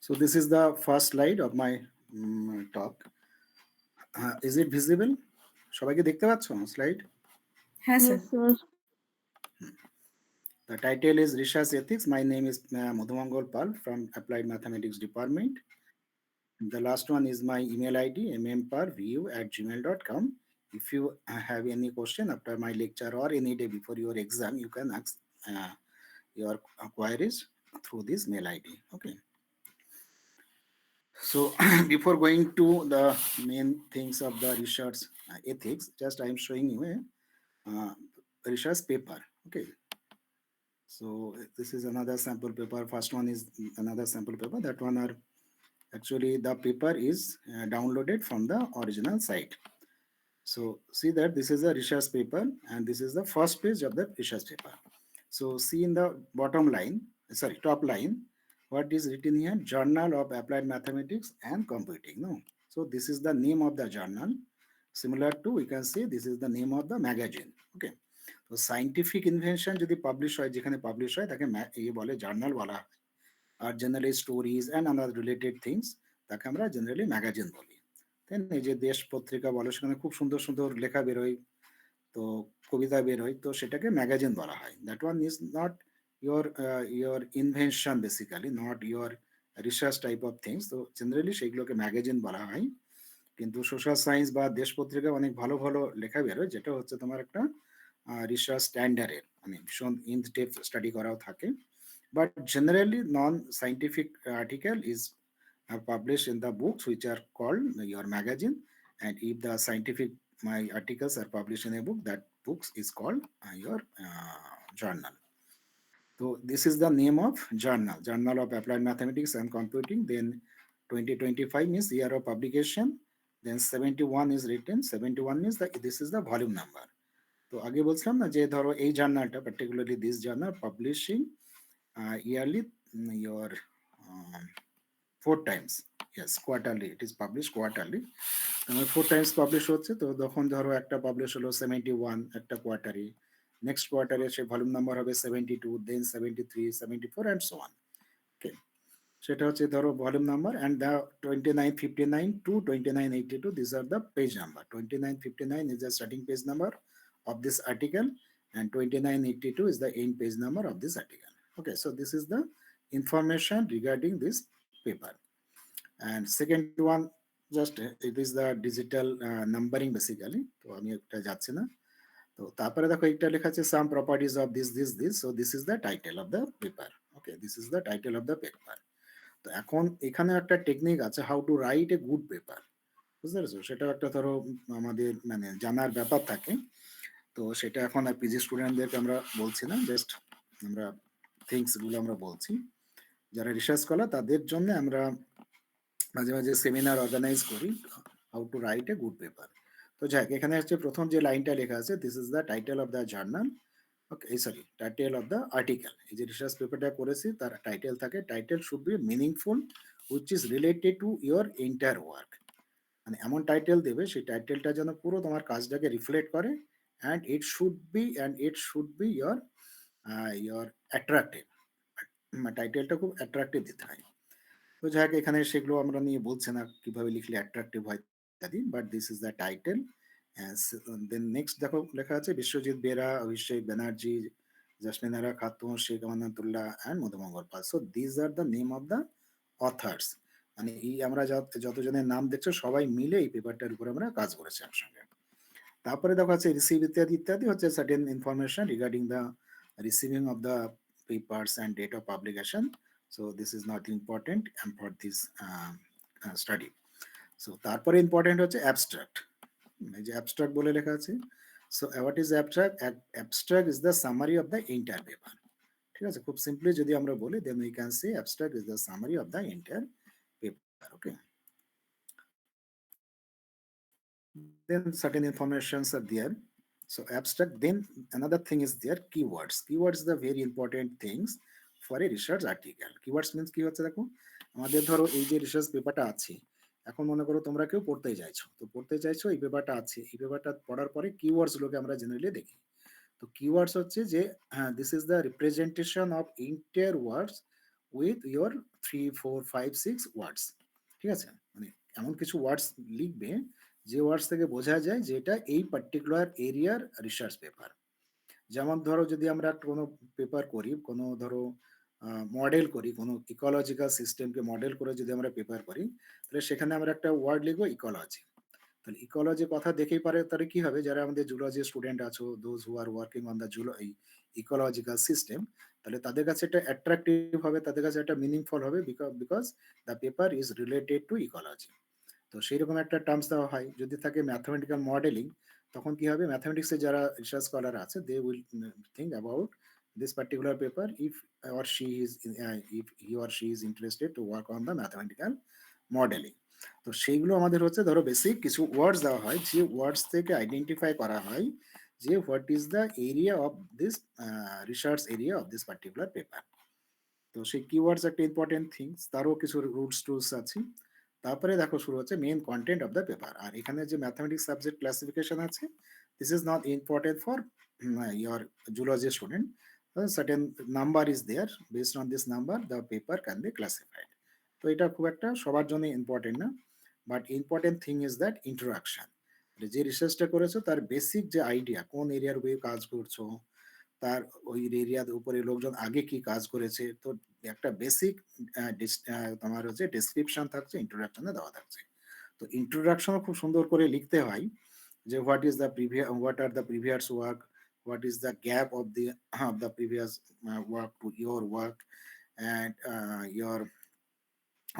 So this is the first slide of my talk. Is it visible? সবাইকে দেখতে পাচ্ছ slide? হ্যাঁ sir. Yes, sir. The title is Research Ethics. My name is Madhumangol Pal from Applied Mathematics Department. The last one is my email ID, mmparview@gmail.com. If you have any question after my lecture or any day before your exam, you can ask your queries through this mail ID. Okay. So before going to the main things of the research ethics, just I am showing you a research paper. Okay. So this is another sample paper. First one is another sample paper. That one are actually the paper is downloaded from the original site. So see that this is a research paper and this is the first page of the research paper. So see in the bottom line, sorry, top line, what is written here? Journal of Applied Mathematics and Computing. No. So this is the name of the journal. Similar to, we can say this is the name of the magazine. Okay. So scientific invention যদি publish হয়, যেখানে publish হয় তাকে বলে journal বলা হয়। আর generally stories and other related things তাকে আমরা জেনারেলি ম্যাগাজিন বলি। তাই না? এই যে দেশ পত্রিকা বলো, সেখানে খুব সুন্দর সুন্দর লেখা বেরোয়, তো কবিতা বেরোয়, তো সেটাকে ম্যাগাজিন বলা হয়। That one is not your invention, basically not your research type of things. তো জেনারেলি সেগুলোকে ম্যাগাজিন বলা হয়। কিন্তু সোশ্যাল সায়েন্স বা দেশ পত্রিকায় অনেক ভালো ভালো লেখা বেরোয়, যেটা হচ্ছে তোমার একটা রিসার্চ স্ট্যান্ডার্ডের, মানে ভীষণ ইন ডেপথ স্টাডি করাও থাকে। But generally, non-scientific article is published in the books which are called your magazine. And if the scientific my articles are published in a book, that books is called your journal. So this is the name of journal, Journal of Applied Mathematics and Computing. Then 2025 means year of publication. Then 71 is written. 71 means that this is the volume number. তো আগে বলছিলাম না যে ধরো এই জার্নালটা, particularly this journal publishing yearly, your 4 times. Yes, quarterly. It is published quarterly. 4 times publish হচ্ছে, তো তখন ধরো একটা পাবলিশ হলো 71 একটা কোয়ার্টারে, নেক্সট কোয়ার্টারে সে ভলিউম নাম্বার হবে 72, দেন 73, 74 অ্যান্ড সো অন। ওকে, সেটা হচ্ছে ধরো volume number. And the 2959 to 2982, this are the page number. 2959 is the starting page number of this article and 2982 is the end page number of this article. Okay, so this is the information regarding this paper. And second one, just it is the digital numbering basically. তো আমি একটা যাচ্ছি না। তো তারপরে দেখো একটা লেখা আছে some properties of this. So this is the title of the paper. Okay, this is the title of the paper. তো এখন এখানে একটা টেকনিক আছে, how to write a good paper, বুঝতে পেরেছো? সেটাও একটা ধরো আমাদের মানে জানার ব্যাপার থাকে। তো সেটা এখন আর পিজি স্টুডেন্টদেরকে আমরা বলছি না, জাস্ট আমরা থিংসগুলো আমরা বলছি। যারা রিসার্চ স্কলার তাদের জন্য আমরা মাঝে মাঝে সেমিনার অর্গানাইজ করি, how to write a good paper. তো যাক, এখানে হচ্ছে প্রথম যে লাইনটা লেখা আছে, this is the title of the journal. Okay, sorry, title of the article. এই যে রিসার্চ পেপারটা করেছি তার টাইটেল থাকে, title should be meaningful which is related to your entire work. মানে এমন টাইটেল দেবে, সেই টাইটেলটা যেন পুরো তোমার কাজটাকে রিফ্লেক্ট করে, and it should be your attractive, টাইটেলটা খুব অ্যাট্রাকটিভ দিতে হয়। তো যাই হোক, এখানে সেগুলো আমরা নিয়ে বলছি না কিভাবে লিখলে অ্যাট্রাকটিভ হয় ইত্যাদি, but this is the title. Then next দেখো লেখা আছে Biswajit Bera, Abhishek Banerjee, Jasminara Khatun, Sheikh Amanullah and Madhumangal Pal. So these are the name of the authors. মানে এই আমরা যতজনের নাম দেখছো সবাই মিলে এই পেপারটার উপর আমরা কাজ করেছি একসঙ্গে। তারপরে দেখো আছে রিসিভ ইত্যাদি ইত্যাদি, হচ্ছে certain information regarding the receiving of the papers and date of publication. So this is not important for this study. So তারপরে ইম্পর্টেন্ট হচ্ছে অ্যাবস্ট্রাক্ট। এই যে অ্যাবস্ট্রাক্ট বলে লেখা আছে। So what is abstract? Abstract is the summary of the entire paper. ঠিক আছে, খুব সিম্পলি যদি আমরা বলি, then we can say abstract is the summary of the entire paper. Okay, then certain informations are there. So abstract, then another thing is there, keywords are the very important things for a research article. Keywords means কি হচ্ছে, দেখো আমাদের ধরো এই যে research পেপারটা আছে, এখন মনে করো তোমরা কেউ পড়তে চাইছো, তো পড়তে চাইছো, এই পেপারটা আছে, এই পেপারটা পড়ার পরে কিওয়ার্ডস গুলোকে আমরা জেনারেলি দেখি। তো কিওয়ার্ডস হচ্ছে যে হ্যাঁ, this is the representation of entire words with your 3, 4, 5, 6 ওয়ার্ডস। ঠিক আছে, মানে এমন কিছু ওয়ার্ডস লিখবে যে ওয়ার্ডস থেকে বোঝা যায় যে এটা এই পার্টিকুলার এরিয়ার রিসার্চ পেপার। যেমন ধরো যদি আমরা কোনো পেপার করি, কোনো ধরো মডেল করি, কোনো ইকোলজিক্যাল সিস্টেমকে মডেল করে যদি আমরা পেপার করি, তাহলে সেখানে আমরা একটা ওয়ার্ড লিখবো ইকোলজি। তাহলে ইকোলজি কথা দেখেই পারে তাহলে কি হবে, যারা আমাদের জুলজি স্টুডেন্ট আছো, those who are working on the ecological system, তাহলে তাদের কাছে এটা অ্যাট্রাকটিভ হবে, তাদের কাছে একটা মিনিংফুল হবে, because the paper is related to ecology. তো সেইরকম একটা টার্মস দেওয়া হয়। যদি থাকে ম্যাথমেটিক্যাল মডেলিং, তখন কি হবে, ম্যাথমেটিক্সে যারা রিসার্চ স্কলার আছে, they will think about this particular paper if or she is if he or she is interested to work on the mathematical modeling. তো সেইগুলো আমাদের হচ্ছে ধরো বেসিক কিছু ওয়ার্ডস দেওয়া হয়, যে ওয়ার্ডস থেকে আইডেন্টিফাই করা হয় যে what is the area of this research area of this particular paper. তো সেই কিওয়ার্ডস একটা ইম্পর্টেন্ট থিংস, তারও কিছু রুলস টুলস আছে। তারপরে দেখো শুরু হচ্ছে main content of the paper. আর এখানে যে ম্যাথমেটিক্স সাবজেক্ট ক্লাসিফিকেশন আছে, this is not important for your zoology student. A certain number is there, based on this number the paper can be classified. তো এটা খুব একটা সবার জন্য ইম্পর্টেন্ট না, but important thing is that introduction. যে রিসার্চটা করেছো তার বেসিক যে আইডিয়া, কোন এরিয়ার উপরে কাজ করছো, তার ওই এরিয়ার উপরে লোকজন আগে কি কাজ করেছে, তো একটা বেসিক তোমার হচ্ছে ডেসক্রিপশন থাকছে, ইন্ট্রোডাকশনে দেওয়া থাকছে। তো ইন্ট্রোডাকশনও খুব সুন্দর করে লিখতে হয়, যে what are the previous work, what is the gap of the previous work to your work, and your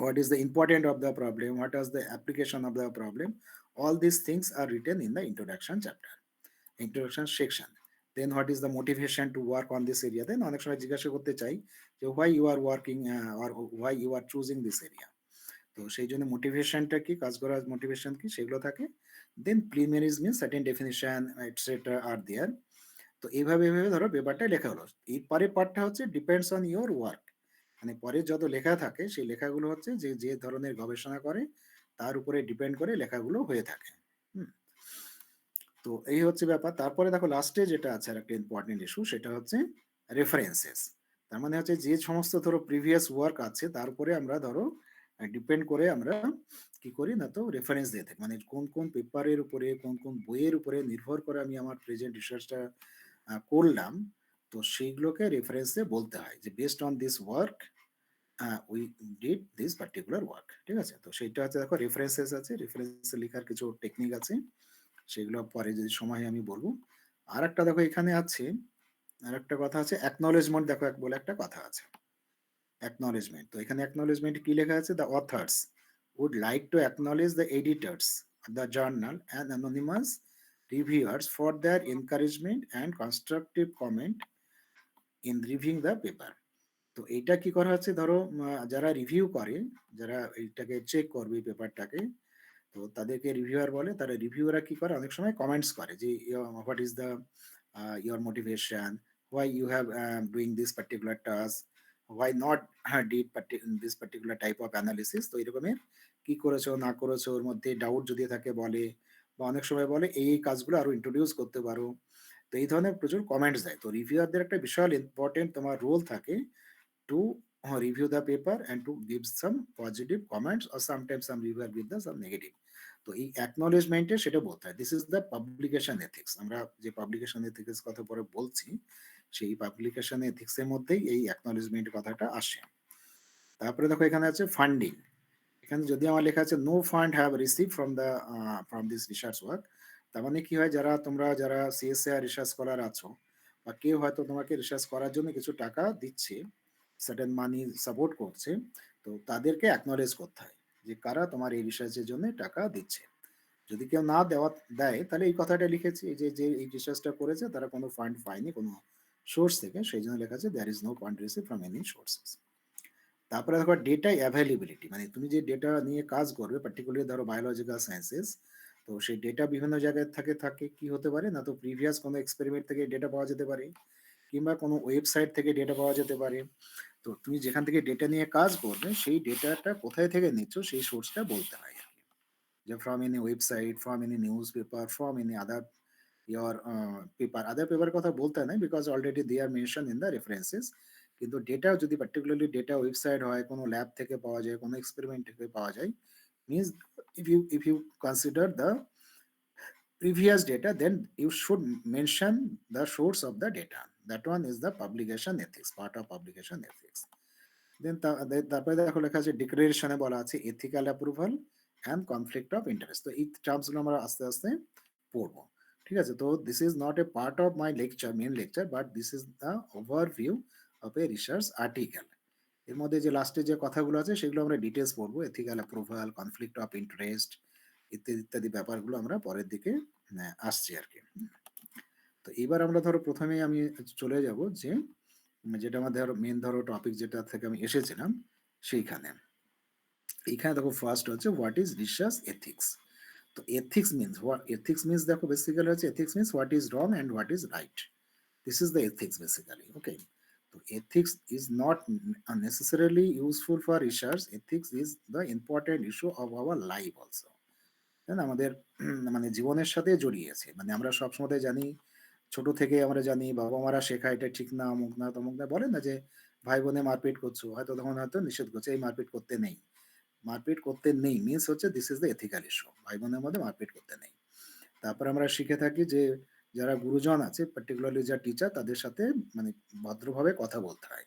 what is the important of the problem, what is the application of the problem. All these things are written in the introduction chapter, introduction section. Then what is the motivation to work on this area, then অনেক সময় জিজ্ঞাসা করতে চাই যে why you are working or why you are choosing this area. তো সেই জন্য মোটিভেশনটা কি, কাজ করার মোটিভেশন কি, সেগুলো থাকে। Then preliminaries means certain definition etcetera are there. তো এইভাবে এইভাবে ধরো পেপারটা লেখা হলো। এর পরের পার্টটা হচ্ছে ডিপেন্ডস অন ইওর ওয়ার্ক, মানে পরে যত লেখা থাকে সেই লেখাগুলো হচ্ছে যে যে ধরনের গবেষণা করে তার উপরে ডিপেন্ড করে লেখাগুলো হয়ে থাকে। হুম, তো এই হচ্ছে ব্যাপার। তারপরে দেখো লাস্টে যেটা আছে আর একটা ইম্পর্টেন্ট ইস্যু, সেটা হচ্ছে রেফারেন্সেস। তার মানে হচ্ছে যে সমস্ত ধরো প্রিভিয়াস ওয়ার্ক আছে তার উপরে আমরা ধরো ডিপেন্ড করে আমরা কি করি না, তো রেফারেন্স দিয়ে থাকি, মানে কোন কোন পেপারের উপরে, কোন কোন বইয়ের উপরে নির্ভর করে আমি আমার প্রেজেন্ট রিসার্চটা করলাম, তো সেইগুলোকে রেফারেন্সে বলতে হয় যে based on this work we did this particular work. ঠিক আছে, তো সেইটা হচ্ছে দেখো রেফারেন্সেস আছে, রেফারেন্সে লেখার কিছু টেকনিক আছে, সেগুলো পরে যদি সময় হয় আমি বলবো। আর একটা দেখো এখানে আছে, আর একটা কথা আছে অ্যাকনলেজমেন্ট, দেখো বলে একটা কথা আছে অ্যাকনলেজমেন্ট। তো এখানে অ্যাকনলেজমেন্ট কি লেখা আছে, the authors would like to acknowledge the editors, the journal, and anonymous reviewers for their encouragement and constructive comment in reviewing the paper. তো এইটা কি করা হচ্ছে, ধরো যারা রিভিউ করে, যারা এইটাকে চেক করবে পেপারটাকে, তো তাদেরকে রিভিউয়ার বলে। তারা রিভিউয়াররা কি করে, অনেক সময় কমেন্টস করে যে what is the your motivation, why you have doing this particular task, why not did this particular type of analysis। তো এরকমের কি করেছো না করেছো ওর মধ্যে ডাউট যদি থাকে বলে, বা অনেক সময় বলে এই কাজগুলো আরো ইন্ট্রোডিউস করতে পারো। তো এই ধরনের প্রচুর কমেন্টস দেয়। তো রিভিউয়ারদের একটা বিশাল ইম্পর্টেন্ট তোমার রোল থাকে to review the paper and to give some positive comments, or sometimes some reviewer give the some negative। তো এই অ্যাকনলেজমেন্টে সেটা বলতে হয়, this is the publication ethics. আমরা যে পাবলিকেশন এথিক্স কথা পরে বলছি, সেই পাবলিকেশন এথিক্স এর মধ্যেই এই অ্যাকনলেজমেন্ট কথাটা আসে। তারপরে দেখো এখানে আছে ফান্ডিং। এখানে যদি আমার লেখা আছে no fund have receive from this research work, তার মানে কি হয়, যারা সিএসআর রিসার্চ স্কলার আছো, বা কেউ হয়তো তোমাকে রিসার্চ করার জন্য কিছু টাকা দিচ্ছে, সার্টেন মানি সাপোর্ট করছে, তো তাদেরকে অ্যাকনলেজ করতে হয় যে কারা তোমার এই রিসার্চের জন্য টাকা দিচ্ছে। যদি কেউ না দেয়, তাহলে এই কথাটা লিখেছি যে যে এই রিসার্চটা করেছে তারা কোনো ফান্ড পায়নি কোনো সোর্স থেকে, সেই জন্য লেখা আছে there is no fund receive from any sources. তারপরে দেখো ডেটা অ্যাভেলেবিলিটি, মানে তুমি যে ডেটা নিয়ে কাজ করবে, পার্টিকুলারলি ধরো বায়োলজিক্যাল সায়েন্সেস, তো সেই ডেটা বিভিন্ন জায়গায় থাকে কি হতে পারে না, তো প্রিভিয়াস কোনো এক্সপেরিমেন্ট থেকে ডেটা পাওয়া যেতে পারে, কিংবা কোনো ওয়েবসাইট থেকে ডেটা পাওয়া যেতে পারে। তো তুমি যেখান থেকে ডেটা নিয়ে কাজ করবে সেই ডেটাটা কোথায় থেকে নিচ্ছ সেই সোর্সটা বলতে হয় আর কি। যে from any website, from any news paper, from any other your paper, other paper কথা বলতে নাই, because already they are mention in the references. কিন্তু ডেটা যদি পার্টিকুলারলি ডেটা ওয়েবসাইট হয়, কোনো ল্যাব থেকে পাওয়া যায়, কোনো এক্সপেরিমেন্ট থেকে পাওয়া যায়, means if you consider the previous data, then you should mention the source of the data. That one is the publication ethics, part of publication ethics. দেন তারপরে দেখো লেখা আছে ডিক্লারেশনে বলা আছে ethical approval and conflict of interest. তো এই টার্মসগুলো আমরা আস্তে আস্তে পড়বো। ঠিক আছে, তো this is not a part of my lecture, main lecture, but this is the overview of a research article. এর মধ্যে যে লাস্টে যে কথাগুলো আছে সেগুলো আমরা ডিটেলস পড়বো, ethical approval, conflict of interest ইত্যাদি ইত্যাদি ব্যাপারগুলো আমরা পরের দিকে আসছি আর কি। তো এবার আমরা ধরো প্রথমেই আমি চলে যাব যে যেটা আমাদের মেন ধরো টপিক যেটা থেকে আমি এসেছিলাম সেইখানে। এইখানে দেখো ফার্স্ট হচ্ছে হোয়াট ইজ রিসার্চ এথিক্স। তো এথিক্স মিনস দেখো বেসিক্যালি হচ্ছে ethics means what is wrong and what is right. This is the ethics basically. Okay, তো ethics is not necessarily useful for research. Ethics is the important issue of our life also. তাই না, আমাদের মানে জীবনের সাথে জড়িয়ে আছে। মানে আমরা সবসময় জানি, ছোট থেকে আমরা জানি, বাবা মারা শেখায় এটা ঠিক না, অমুক না তমুক না, বলে না যে ভাই বোনে মারপিট করছো, হয়তো তখন হয়তো নিষেধ করছে এই মারপিট করতে নেই। মারপিট করতে নেই মিনস হচ্ছে this is the ethical issue, ভাই বোনের মধ্যে মারপিট করতে নেই। তারপর আমরা শিখে থাকি যে যারা গুরুজন আছে, পার্টিকুলারলি যা টিচার, তাদের সাথে মানে ভদ্রভাবে কথা বলতে হয়,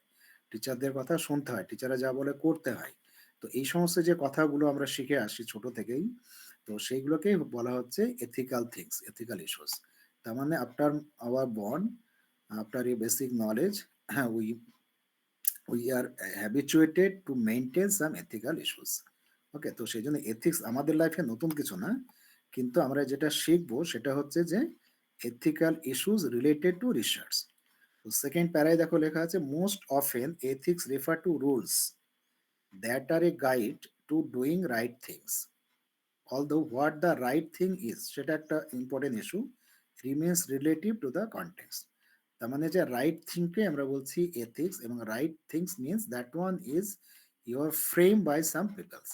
টিচারদের কথা শুনতে হয়, টিচাররা যা বলে করতে হয়। তো এই সমস্ত যে কথাগুলো আমরা শিখে আসি ছোট থেকেই, তো সেইগুলোকে বলা হচ্ছে এথিক্যাল থিংস, এথিক্যাল ইস্যুস। তার মানে after our born, after a basic knowledge, হ্যাঁ, we are habituated to maintain some ethical issues. Okay, তো সেই জন্য এথিক্স আমাদের লাইফে নতুন কিছু না, কিন্তু আমরা যেটা শিখবো সেটা হচ্ছে যে ethical issues related to research. তো সেকেন্ড প্যারায় দেখো লেখা আছে most often ethics refer to rules that are a guide to doing right things, although what the right thing is সেটা একটা important issue, remains relative to the context. তার মানে যে রাইট থিংকে আমরা বলছি এথিক্স, এবং right things means that one is your frame by some peoples.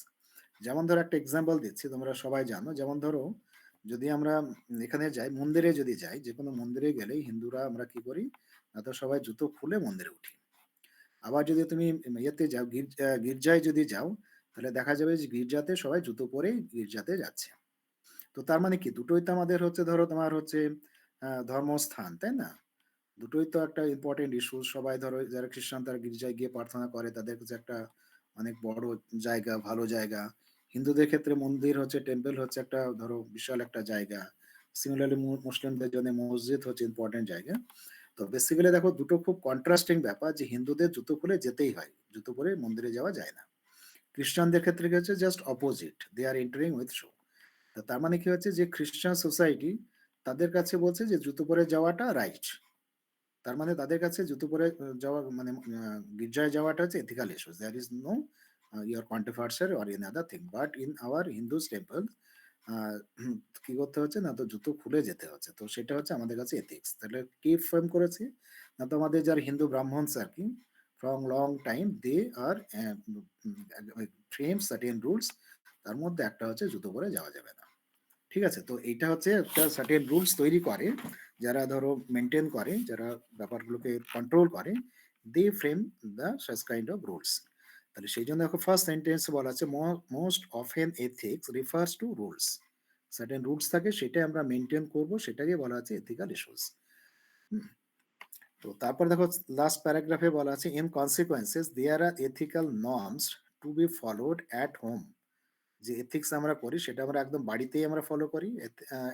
যেমন ধরো একটা এক্সাম্পল দিচ্ছি, তোমরা সবাই জানো, যেমন ধরো যদি আমরা এখানে যাই, মন্দিরে যদি যাই, যে কোনো মন্দিরে গেলেই হিন্দুরা আমরা কি করি, না তো সবাই জুতো খুলে মন্দিরে উঠি। আবার যদি তুমি ইয়েতে যাও, গির্জায় যদি যাও, তাহলে দেখা যাবে যে গির্জাতে সবাই জুতো পরেই গির্জাতে যাচ্ছে। তো তার মানে কি, দুটোই তো আমাদের হচ্ছে ধরো তোমার হচ্ছে ধর্মস্থান, তাই না? দুটোই তো একটা ইম্পর্টেন্ট ইস্যু। সবাই ধরো যারা খ্রিস্টান তারা গির্জায় গিয়ে প্রার্থনা করে, তাদের কাছে একটা অনেক বড় জায়গা, ভালো জায়গা। হিন্দুদের ক্ষেত্রে মন্দির হচ্ছে, টেম্পল হচ্ছে একটা ধরো বিশাল একটা জায়গা। সিমিলারলি মুসলিমদের জন্য মসজিদ হচ্ছে ইম্পর্টেন্ট জায়গা। তো বেসিক্যালি দেখো দুটো খুব কন্ট্রাস্টিং ব্যাপার, যে হিন্দুদের জুতো খুলে যেতেই হয়, জুতো পরে মন্দিরে যাওয়া যায় না। খ্রিস্টানদের ক্ষেত্রে কি হচ্ছে, just opposite, they are entering with shoe. তার মানে কি হচ্ছে, যে খ্রিস্টান সোসাইটি তাদের কাছে বলছে যে জুতো পরে যাওয়াটা রাইট। তার মানে তাদের কাছে জুতো পরে যাওয়া মানে গির্জায় যাওয়াটা হচ্ছে ethical issues, there is no year controversial or in other thing. But in our Hindus temple কি করতে হচ্ছে না, তো জুতো খুলে যেতে হচ্ছে। তো সেটা হচ্ছে আমাদের কাছে এথিক্স। তাহলে কি ফ্রেম করেছে, না তো আমাদের যারা হিন্দু ব্রাহ্মণস আর কি, from long time they are frame certain rules. তার মধ্যে একটা হচ্ছে জুতো পরে যাওয়া যাবে না। ঠিক আছে, তো এইটা হচ্ছে একটা সার্টেন রুলস তৈরি করে, যারা ধরো মেনটেন করে, যারা ব্যাপারগুলোকে কন্ট্রোল করে, they frame the such kind of rules. তাহলে সেই জন্য দেখো ফার্স্ট সেন্টেন্স বলা আছে most often ethics refers to rules. Certain rules থাকে, সেটাই আমরা মেনটেন করব, সেটাকে বলা আছে এথিক্যাল ইস্যুস। তো তারপর দেখো লাস্ট প্যারাগ্রাফে বলা আছে in consequences there are ethical norms to be followed at home. যে এথিক্স আমরা করি সেটা আমরা একদম বাড়িতেই আমরা ফলো করি,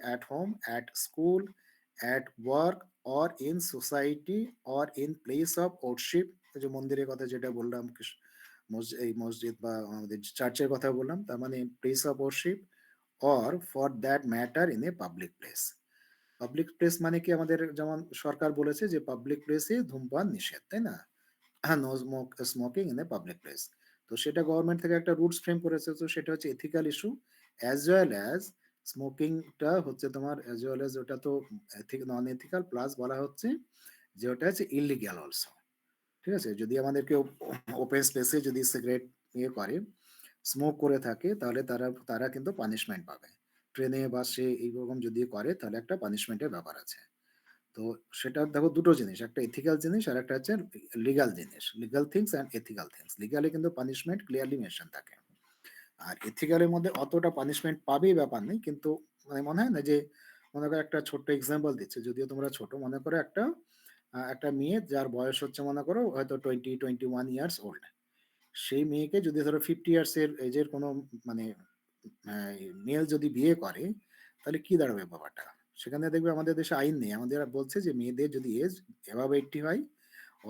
at home, at school, at work, or in society, or in place of worship. যে মন্দিরের কথা যেটা বললাম, এই মসজিদ বা আমাদের চার্চের কথা বললাম, তার মানে place of worship, or for that matter in a public place. Public place মানে কি, আমাদের যেমন সরকার বলেছে যে পাবলিক প্লেসে ধূমপান নিষেধ, তাই না? No smoking in a public place. তো সেটা গভর্নমেন্ট থেকে একটা রুলস ফ্রেম করেছে, তো সেটা হচ্ছে ethical issue. As well as স্মোকিংটা হচ্ছে তোমার, অ্যাজ ওয়েল অ্যাজ ওটা তো নন এথিক্যাল, প্লাস বলা হচ্ছে যে ওটা হচ্ছে ইলিগ্যাল অলসো। ঠিক আছে, যদি আমাদের কেউ ওপেন স্পেসে যদি সিগারেট ইয়ে করে, স্মোক করে থাকে, তাহলে তারা তারা কিন্তু পানিশমেন্ট পাবে। ট্রেনে বাসে এইরকম যদি করে তাহলে একটা পানিশমেন্টের ব্যাপার আছে। তো সেটা দেখো দুটো জিনিস। একটা এথিক্যাল জিনিস আরেকটা হচ্ছে লিগ্যাল জিনিস। Legal things and ethical things. Legally কিন্তু পানিশমেন্ট ক্লিয়ারলি মেনশন থাকে। আর এথিক্যাল এর মধ্যে অতটা পানিশমেন্ট পাবেই ব্যাপার নেই। কিন্তু মানে মনে হয় না যে মনে করো একটা ছোট্ট এক্সাম্পল দিচ্ছি। যদিও তোমরা ছোট মনে করো একটা মেয়ে যার বয়স হচ্ছে মনে করো হয়তো 21 ইয়ার্স ওল্ড। সেই মেয়েকে যদি ধরো 50 ইয়ার্স এর এজের কোনো মানে মেল যদি বিয়ে করে তাহলে কি দাঁড়াবে ব্যাপারটা? সেখানে দেখবে আমাদের দেশে আইন নেই। আমাদের বলছে যে মেয়েদের যদি এজ অ্যাবভ 80 হয়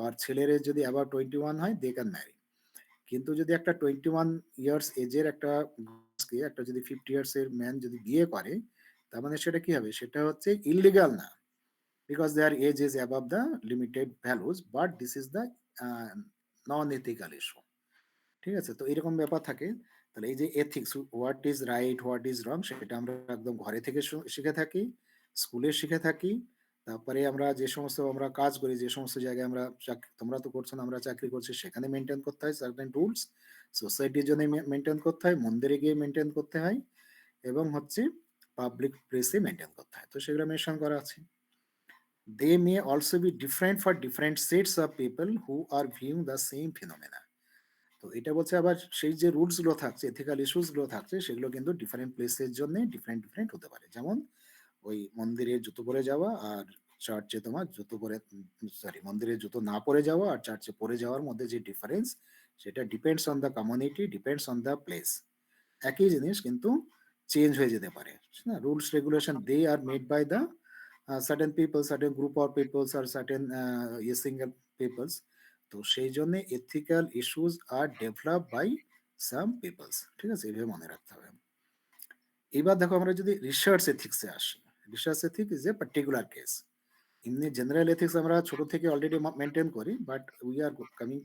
আর ছেলের এজ যদি অ্যাবভ 21 হয় দে ক্যান ম্যারি। কিন্তু যদি একটা 21 ইয়ার্স এজের একটা যদি 50 ইয়ার্স এর ম্যান যদি বিয়ে করে তার মানে সেটা কি হবে? সেটা হচ্ছে ইল্লিগাল না। Because there as is above the limited values but this is the non ethical issue. ঠিক আছে? তো এরকম ব্যাপার থাকে। তাহলে এই যে ethics, what is right, what is wrong সেটা আমরা একদম ঘরে থেকে শিখে থাকি, স্কুলে শিখে থাকি। তারপরে আমরা যে সমস্ত আমরা কাজ করি, যে সমস্ত জায়গায় আমরা তোমরা তো করছো না, আমরা চাকরি করছি সেখানে মেইনটেইন করতে হয় সার্টেন রুলস। সোসাইটির জন্য মেইনটেইন করতে হয়, মন্দিরে গিয়ে মেইনটেইন করতে হয় এবং হচ্ছে পাবলিক প্লেসে মেইনটেইন করতে হয়। তো সেগুলো মেনশন করা আছে। They may also be different for different sets of people who are viewing the same phenomena. তো এটা বলছে আবার সেই যে রুলস গুলো থাকছে, এথিক্যাল ইস্যুস গুলো থাকছে সেগুলো কিন্তু ডিফারেন্ট প্লেসের জন্য ডিফারেন্ট হতে পারে। যেমন ওই মন্দিরে জুতো পরে যাওয়া আর চার্চে তোমার জুতো পরে মন্দিরে জুতো না পরে যাওয়া আর চার্চে পরে যাওয়ার মধ্যে যে ডিফারেন্স সেটা depends on the community, depends on the place. একই জিনিস কিন্তু চেঞ্জ হয়ে যেতে পারে। না, rules regulation they are made by the certain people, certain group of peoples or certain single peoples. তো সেই জন্য ethical issues are develop by some peoples. ঠিক আছে, এইভাবে মনে রাখতে হবে। এবার দেখো আমরা যদি রিসার্চ এথিক্সে আসি, research ethics is a particular case. এমনি জেনারেল এথিক্স আমরা ছোট থেকে অলরেডি মেনটেন করি, বাট উই আর কামিং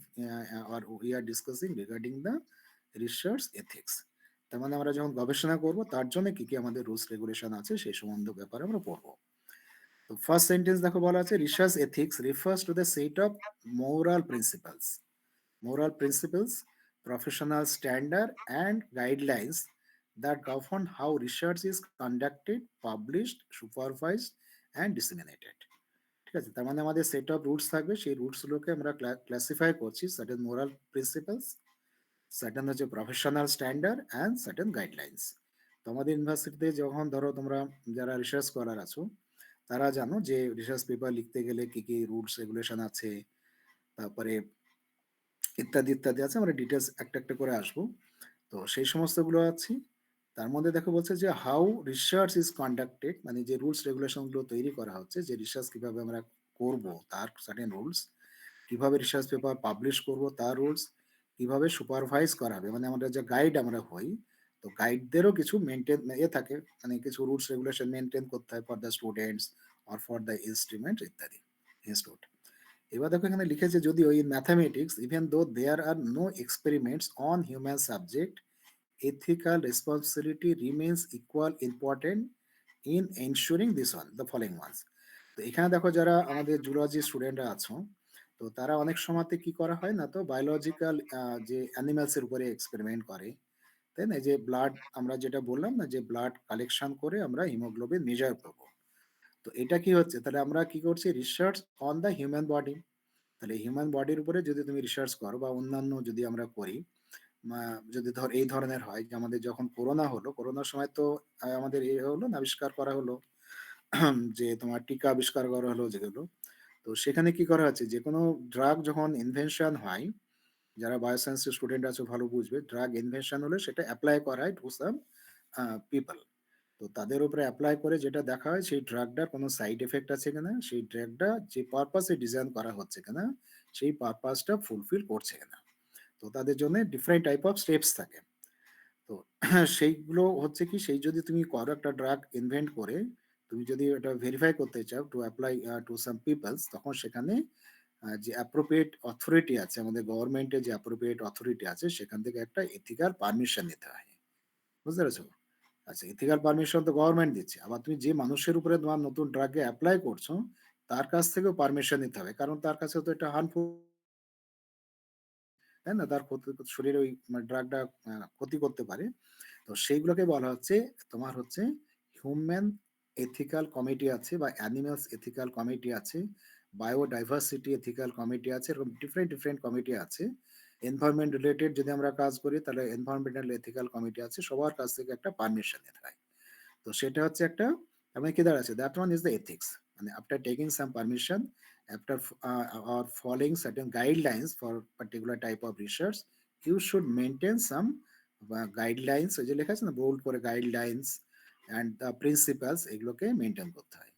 আর we are discussing regarding the research ethics. তার মানে আমরা যখন গবেষণা করব তার জন্য কি কি আমাদের রুলস রেগুলেশন আছে সেই সম্বন্ধে ব্যাপারে আমরা পড়বো। তো ফার্স্ট সেন্টেন্স দেখো বলা আছে research ethics refers to the set of moral principles, professional standard and guidelines that govern how research is conducted, published, supervised and disseminated. ঠিক আছে, তার মানে আমাদের সেট অফ রুলস থাকবে, সেই রুলস গুলোকে আমরা ক্লাসিফাই করছি সার্টেন মোরাল প্রিন্সিপালস, সার্টেন হচ্ছে professional standard and certain guidelines. তো আমাদের ইউনিভার্সিটিতে যখন ধরো তোমরা যারা রিসার্চ করার আছো তারা জানো যে রিসার্চ পেপার লিখতে গেলে কি কি রুলস রেগুলেশন আছে, তারপরে ইত্যাদি ইত্যাদি আছে। আমরা ডিটেলস একটা একটা করে আসবো। তো সেই সমস্তগুলো আছে। তার মধ্যে দেখো বলছে যে হাউ রিসার্চ ইজ কন্ডাক্টেড, মানে যে রুলস রেগুলেশন গুলো তৈরি করা হচ্ছে, যে রিসার্চ কিভাবে আমরা করব তার সার্টেন রুলস, কিভাবে রিসার্চ পেপার পাবলিশ করব তার রুলস, কিভাবে সুপারভাইজ করা হবে, মানে আমরা যে গাইড আমরা হই, তো গাইডদেরও কিছু মেনটেন থাকে, মানে কিছু রুলস রেগুলেশন মেনটেন করতে হয় for the students or for the instrument ইত্যাদি ইনস্টিটিউট। এবার দেখো এখানে লিখেছে যদিও in mathematics even though there are no experiments on human subject, ethical responsibility remains equal important in ensuring this one the following ones. তো এখানে দেখো যারা আমাদের জুলজি স্টুডেন্টরা আছো, তো তারা অনেক সময়তে কি করা হয় না, তো বায়োলজিক্যাল যে অ্যানিমালস এর উপরে এক্সপেরিমেন্ট করে, তাই না? এই যে ব্লাড আমরা যেটা বললাম না, যে ব্লাড কালেকশন করে আমরা হিমোগ্লোবিন মেজার করবো। তো এটা কি হচ্ছে, তাহলে আমরা কি করছি, research on the human body. তাহলে হিউম্যান বডির উপরে যদি তুমি রিসার্চ করো বা অন্যান্য যদি আমরা করি, যদি এই ধরনের হয় যে আমাদের যখন করোনা হলো, করোনার সময় তো আমাদের হলো না, আবিষ্কার করা হলো যে তোমার টিকা আবিষ্কার করা হলো যেগুলো। তো সেখানে কি করা হচ্ছে, যে কোনো ড্রাগ যখন ইনভেনশন হয়, যারা বায়োসায়েন্সের স্টুডেন্ট আছে ভালো বুঝবে, ড্রাগ ইনভেনশন হলে সেটা অ্যাপ্লাই করা হয় টু সাম পিপল। তো তাদের উপরে অ্যাপ্লাই করে যেটা দেখা হয় সেই ড্রাগটার কোনো সাইড এফেক্ট আছে কিনা, সেই ড্রাগটা যে পারপাসে ডিজাইন করা হচ্ছে কিনা, সেই পারপাসটা ফুলফিল করছে কিনা। তো তাদের জন্য ডিফারেন্ট টাইপ অফ স্টেপস থাকে। তো সেইগুলো হচ্ছে কি, সেই যদি তুমি করো একটা ড্রাগ ইনভেন্ট করে, তুমি যদি এটা ভেরিফাই করতে চাও to apply to some peoples, তখন সেখানে যে অ্যাপ্রোপ্রিয়েট অথরিটি আছে, আমাদের গভর্নমেন্টের যে অ্যাপ্রোপ্রিয়েট অথরিটি আছে সেখান থেকে একটা এথিক্যাল পারমিশন নিতে হয়। বুঝতে পেরেছো? আচ্ছা, এথিক্যাল পারমিশন তো গভর্নমেন্ট দিচ্ছে, আবার তুমি যে মানুষের উপরে তোমার নতুন ড্রাগে অ্যাপ্লাই করছো তার কাছ থেকেও পারমিশন নিতে হবে, কারণ তার কাছে তো এটা হার্মফুল, তাই না? তার শরীরে ওই ড্রাগটা ক্ষতি করতে পারে। তো সেইগুলোকে বলা হচ্ছে তোমার হচ্ছে হিউম্যান এথিক্যাল কমিটি আছে বা অ্যানিমালস এথিক্যাল কমিটি আছে, বায়োডাইভার্সিটি এথিক্যাল কমিটি আছে, এরকম ডিফারেন্ট, ডিফারেন্ট কমিটি আছে। এনভায়রনমেন্ট রিলেটেড যদি আমরা কাজ করি তাহলে এনভায়রনমেন্টাল এথিক্যাল কমিটি আছে। সবার কাছ থেকে একটা পারমিশন নিতে হয়। তো সেটা হচ্ছে একটা তার মানে কি দাঁড়াচ্ছে? That one is the ethics. মানে after taking some permission, after or following certain guidelines for particular type of research, you should maintain some guidelines ওই যে লেখা আছে না বোল্ড করে গাইডলাইনস অ্যান্ড দ্য প্রিন্সিপালস এগুলোকে মেনটেন করতে হয়।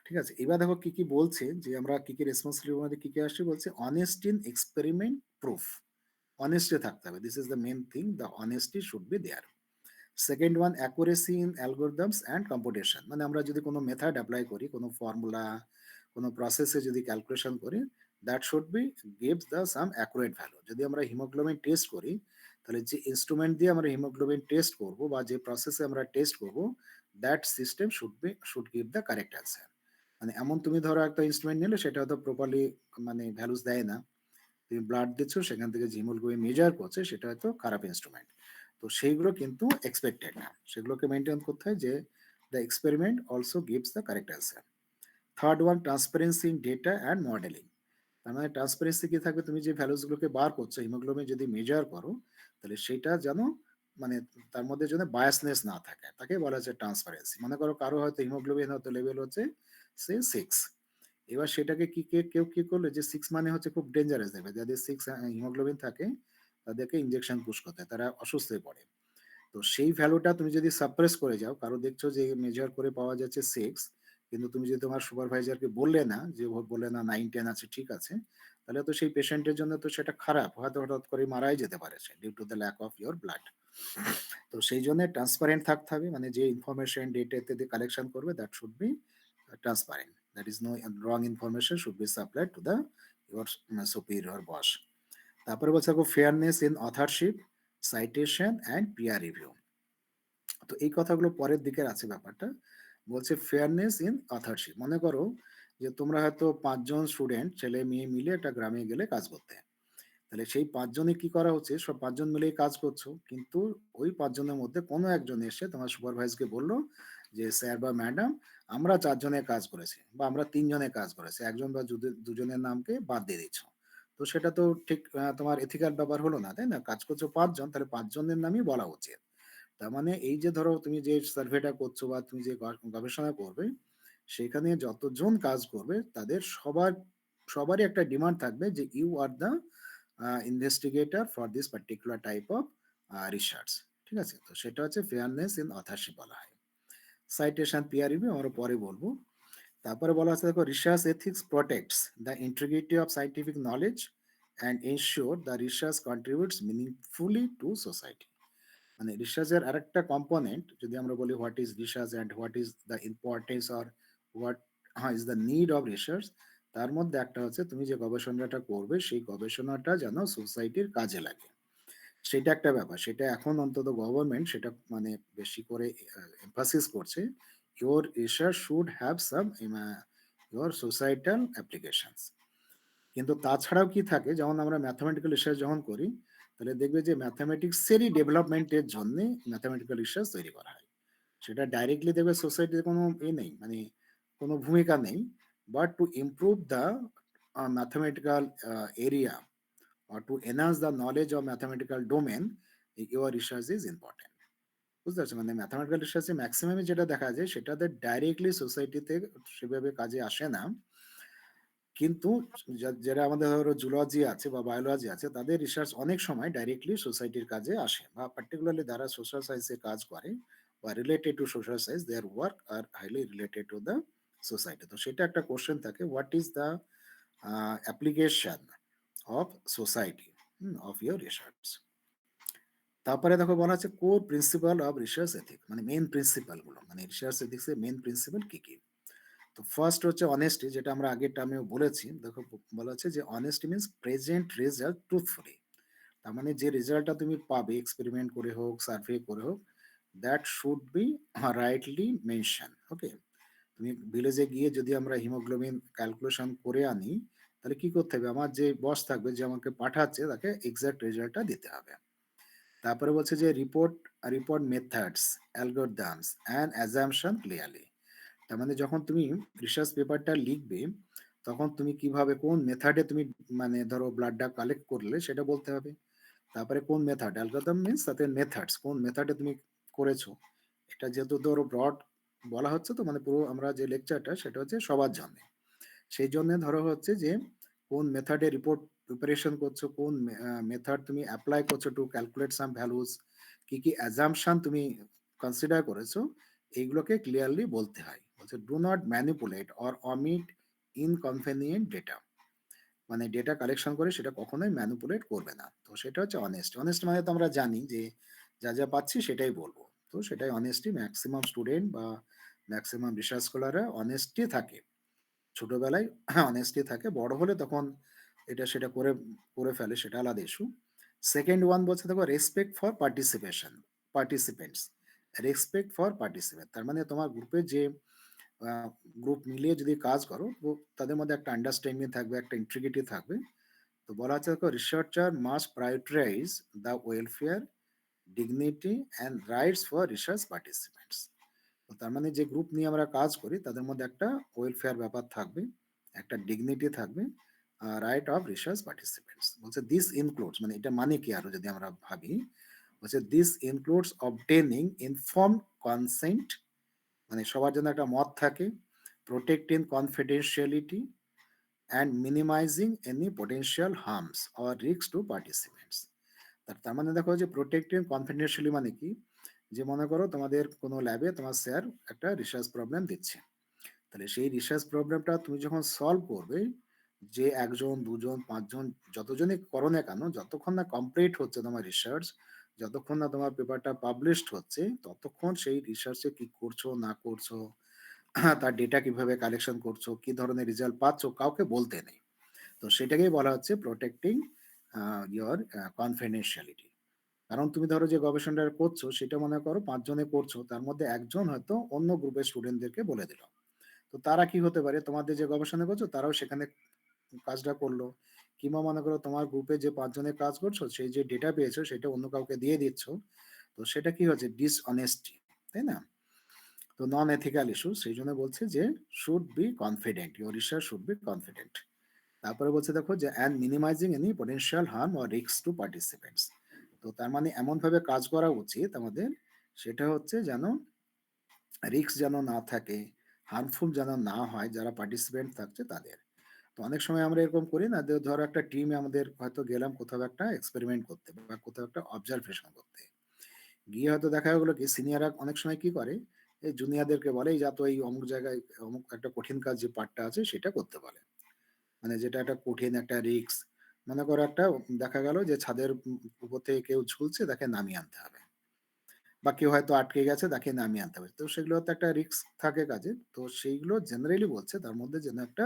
ঠিক আছে? এবার দেখো কি, কি বলছে যে আমরা কি, কি রেসপন্সিবিলিটির মধ্যে কি, কি আসছে বলছে honest in experiment proof. Honesty থাকতে হবে। This is the main thing. The honesty should be there. Second one accuracy in algorithms and computation মানে আমরা যদি কোনো মেথড অ্যাপ্লাই করি কোনো ফর্মুলা কোনো প্রসেসে যদি ক্যালকুলেশন করি that should B gives the some accurate value. যদি আমরা হিমোগ্লোবিন টেস্ট করি তাহলে যে ইনস্ট্রুমেন্ট দিয়ে আমরা হিমোগ্লোবিন টেস্ট করব বা যে প্রসেসে আমরা টেস্ট করব that system should give the correct answer. মানে এমন তুমি ধরো একটা ইনস্ট্রুমেন্ট নিলে সেটা হয়তো প্রপারলি মানে ভ্যালুস দেয় না, তুমি ব্লাড দিচ্ছ সেখান থেকে যে হিমোগ্লোবিন মেজার করছে সেটা হয়তো খারাপ ইনস্ট্রুমেন্ট। তো সেইগুলো কিন্তু এক্সপেক্টেড না, সেগুলোকে মেনটেন করতে হয় যে the experiment also gives the correct answer. Third one transparency in data and modelling. তার মানে ট্রান্সপারেন্সি কি থাকবে? তুমি যে ভ্যালুসগুলোকে বার করছো হিমোগ্লোবিন যদি মেজার করো তাহলে সেটা যেন মানে তার মধ্যে যেন বায়াসনেস না থাকে, তাকে বলা হচ্ছে ট্রান্সপারেন্সি। মনে করো কারো হয়তো হিমোগ্লোবিন হয়তো লেভেল হচ্ছে সে 6, এবার সেটাকে কি কেউ কি করলো যে 6 মানে হচ্ছে খুব ডেঞ্জারাস দেবে, যাদের 6 হিমোগ্লোবিন থাকে তাদেরকে ইনজেকশন পুশ করতে হয়, তারা অসুস্থ হয়ে পড়ে। তো সেই ভ্যালুটা তুমি যদি সাপ্রেস করে যাও, কারো দেখছো যে মেজার করে পাওয়া যাচ্ছে 6, কিন্তু তুমি যদি তোমার সুপারভাইজারকে বললে না যে বললে না 9-10 আছে ঠিক আছে, তাহলে তো সেই পেশেন্টের জন্য তো সেটা খারাপ, হয়তো হঠাৎ করে মারাই যেতে পারে সে due to the lack of your blood. তো সেই জন্য ট্রান্সপারেন্ট থাকতে হবে, মানে যে ইনফরমেশন ডেটা ইত্যাদি কালেকশন করবে that should be transparent, that is no wrong information should be supplied to the your superior boss. তারপরে বলছে fairness in authorship, citation and peer review. তো এই কথাগুলো পরের দিকের আছে ব্যাপারটা। বলছে ফেয়ারনেস ইন অথরশিপ, মনে করো যে তোমরা হয়তো 5 জন স্টুডেন্ট ছেলে মেয়ে মিলে একটা গ্রামে গেলে কাজ করতে, তাহলে সেই 5 জনে কি করা হচ্ছে সব 5 জন মিলেই কাজ করছো, কিন্তু ওই 5 জনের মধ্যে কোনো একজন এসে তোমার সুপারভাইজকে বললো যে স্যার বা ম্যাডাম আমরা 4 জনে কাজ করেছি বা আমরা 3 জনে কাজ করেছি, একজন বা দুজনের নামকে বাদ দিয়ে দিচ্ছ। তো সেটা তো ঠিক তোমার এথিক্যাল ব্যাপার হলো না, তাই না? কাজ করছো 5 জন, তাহলে 5 জনের নামই বলা উচিত। তার মানে এই যে ধরো তুমি যে সার্ভেটা করছো বা তুমি যে গবেষণা করবে সেখানে যতজন কাজ করবে তাদের সবারই একটা ডিমান্ড থাকবে যে you are the investigator for this particular type of research. ঠিক আছে? তো সেটা হচ্ছে ফেয়ারনেস ইন অথরশিপ বলা হয়। সাইটেশন পিয়ার রিভিউ আমরা পরে বলবো। তারপরে বলা আছে দেখো research ethics protects the integrity of scientific knowledge and ensure the research contributes meaningfully two society. মানে রিসার্চের আরেকটা কম্পোনেন্ট যদি আমরা বলি what is research and what is the importance or what is the need of research, তার মধ্যে একটা হচ্ছে তুমি যে গবেষণাটা করবে সেই গবেষণাটা যেন সোসাইটির কাজে লাগে, সেটা একটা ব্যাপার। সেটা এখন অন্তত গভর্নমেন্ট সেটা মানে বেশি করে এমফাসিস করছে, your research should have some your societal applications. কিন্তু তাছাড়াও কি থাকে, যেমন আমরা ম্যাথামেটিক্যাল রিসার্চ যখন করি তাহলে দেখবে যে ম্যাথামেটিক্সেরই ডেভেলপমেন্টের জন্য ম্যাথামেটিক্যাল রিসার্চ তৈরি করা হয়। সেটা ডাইরেক্টলি দেখবে সোসাইটির কোনো নেই, মানে কোনো ভূমিকা নেই, but to improve the mathematical area or to enhance the knowledge of mathematical domain, your research is important. বুঝতে পারছো? মানে ম্যাথামেটিক্যাল রিসার্চে ম্যাক্সিমামই যেটা দেখা যায় সেটাতে ডাইরেক্টলি সোসাইটিতে সেভাবে কাজে আসে না, কিন্তু যারা আমাদের ধরো জুলজি আছে বা বায়োলজি আছে তাদের রিসার্চ অনেক সময় ডাইরেক্টলি সোসাইটির কাজে আসে, বা পার্টিকুলারলি যারা সোশ্যাল সায়েন্সে কাজ করে বা related to social science their work are highly related to the society. তো সেটা একটা কোশ্চেন থাকে, what is the application of society of your research. তারপরে দেখো বলা আছে core principal of research ethic, মানে মেন প্রিন্সিপাল গুলো, মানে রিসার্চ এথিক্সের মেন প্রিন্সিপাল কি কি। তো ফার্স্ট হচ্ছে অনেস্টি, যেটা আমরা আগের টার্মেও বলেছি। দেখো বলা হচ্ছে যে অনেস্টি মিনস প্রেজেন্ট রেজাল্ট ট্রুথফুলি। তার মানে যে রেজাল্টটা তুমি পাবে এক্সপেরিমেন্ট করে হোক সার্ভে করে হোক that should be rightly mention. Okay, তুমি ভিলেজে গিয়ে যদি আমরা হিমোগ্লোবিন ক্যালকুলেশন করে আনি তাহলে কি করতে হবে, আমার যে বস থাকবে যে আমাকে পাঠাচ্ছে তাকে এক্সাক্ট রেজাল্টটা দিতে হবে। তারপরে বলছে যে report methods, algorithms and assumption clearly. তার মানে যখন তুমি রিসার্চ পেপারটা লিখবে, তখন তুমি কিভাবে কোন মেথডে তুমি মানে ধরো ব্লাডটা কালেক্ট করলে সেটা বলতে হবে। তারপরে কোন মেথড, অ্যালগরিদম মিনস তাতে মেথডস কোন মেথডে তুমি করেছো। এটা যেহেতু ধরো ব্রড বলা হচ্ছে, তো মানে পুরো আমরা যে লেকচারটা সেটা হচ্ছে সবার জন্য। সেই জন্য ধরো হচ্ছে যে কোন মেথডে রিপোর্ট প্রিপারেশন করছো, কোন মেথড তুমি অ্যাপ্লাই করছো টু ক্যালকুলেট সাম ভ্যালুজ, কি কি অ্যাজাম্পশন তুমি কনসিডার করেছো, এইগুলোকে ক্লিয়ারলি বলতে হয়। বলছে do not manipulate or omit inconvenient data. মানে ডেটা কালেকশন করে সেটা কখনোই ম্যানিপুলেট করবে না। তো সেটা হচ্ছে অনেস্ট। অনেস্ট মানে তো আমরা জানি যে যা যা পাচ্ছি সেটাই বলবো। তো সেটাই অনেস্টি। ম্যাক্সিমাম স্টুডেন্ট বা ম্যাক্সিমাম রিসার্চ স্কলাররা অনেস্টি থাকে। ছোটবেলায় অনেস্টি থাকে, বড় হলে তখন এটা সেটা করে করে ফেলে, সেটা আলাদা ইস্যু। সেকেন্ড ওয়ান বলছে দেখো respect for participants. Respect for participant তার মানে তোমার গ্রুপে যে গ্রুপ মিলিয়ে যদি কাজ করো, তো তাদের মধ্যে একটা আন্ডারস্ট্যান্ডিং থাকবে, একটা ইন্টিগ্রিটি থাকবে। তো বলা হচ্ছে দেখো researcher must prioritise the welfare, dignity and rights for research participants. তো তার মানে যে গ্রুপ নিয়ে আমরা কাজ করি তাদের মধ্যে একটা ওয়েলফেয়ার ব্যাপার থাকবে, একটা ডিগনিটি থাকবে, রাইট অফ রিসার্চ পার্টিসিপেন্টস। বলছে দিস ইনক্লুডস, মানে এটা মানে কি আরো যদি আমরা ভাবি, বলছে this includes obtaining inform consent, মানে সবার জন্য একটা মত থাকে, protecting confidentiality and minimizing any potential harms or risk to participants. তার মানে দেখো যে প্রোটেক্টিং কনফিডেন্সিয়ালি মানে কি, যে মনে করো তোমাদের কোনো ল্যাবে তোমার স্যার একটা রিসার্চ প্রবলেম দিচ্ছে, তাহলে সেই রিসার্চ প্রবলেমটা তুমি যখন সলভ করবে, যে একজন দুজন পাঁচজন যতজনই করো না কেন, যতক্ষণ না কমপ্লিট হচ্ছে তোমার রিসার্চ, যতক্ষণ না তোমার পেপারটা পাবলিশড হচ্ছে, ততক্ষণ সেই রিসার্চে কি করছো না করছো, তার ডেটা কিভাবে কালেকশন করছো, কি ধরনের রেজাল্ট পাচ্ছ, কাউকে বলতে নেই। তো সেটাকেই বলা হচ্ছে প্রোটেক্টিং ইয়োর কনফিডেন্সিয়ালিটি। কারণ তুমি ধরো যে গবেষণাটা করছো সেটা মনে করো পাঁচজনে করছো, তার মধ্যে একজন হয়তো অন্য গ্রুপের স্টুডেন্টদেরকে বলে দিল, তো তারা কি হতে পারে, তোমাদের যে গবেষণা করছো তারাও সেখানে কাজটা করলো। কিংবা মনে করো তোমার গ্রুপে যে পাঁচজনের কাজ করছো সেই যে ডেটা পেয়েছো সেটা অন্য কাউকে দিয়ে দিচ্ছ, তো সেটা কি হচ্ছে ডিসঅনেস্টি, তাই না? তো নন এথিক্যাল ইস্যু, সেই জন্য বলছে যে should be confident, your research should be confident. তারপরে বলছে দেখো যে and minimizing any potential harm or risk to participants. তো তার মানে এমনভাবে কাজ করা উচিত আমাদের, সেটা হচ্ছে যেন রিস্ক যেন না থাকে, হার্মফুল যেন না হয় যারা পার্টিসিপেন্ট থাকছে তাদের। তো অনেক সময় আমরা এরকম করি না, যে ধরো একটা টিমে আমাদের হয়তো গেলাম কোথাও একটা এক্সপেরিমেন্ট করতে বা কোথাও একটা অবজারভেশন করতে, গিয়ে হয়তো দেখা গেলো কি সিনিয়ররা অনেক সময় কি করে, এই জুনিয়রদেরকে বলে এই যা তো এই অমুক জায়গায় অমুক একটা কঠিন কাজ যে পার্টটা আছে সেটা করতে বলে। মানে যেটা একটা কঠিন একটা রিস্ক, মনে করো একটা দেখা গেল যে ছাদের উপর থেকে কেউ ঝুলছে, তাকে নামিয়ে আনতে হবে, বা কেউ হয়তো আটকে গেছে তাকে নামিয়ে আনতে হবে, তো সেগুলো তো একটা রিস্ক থাকে কাজে। তো সেইগুলো জেনারেলি বলছে তার মধ্যে যেন একটা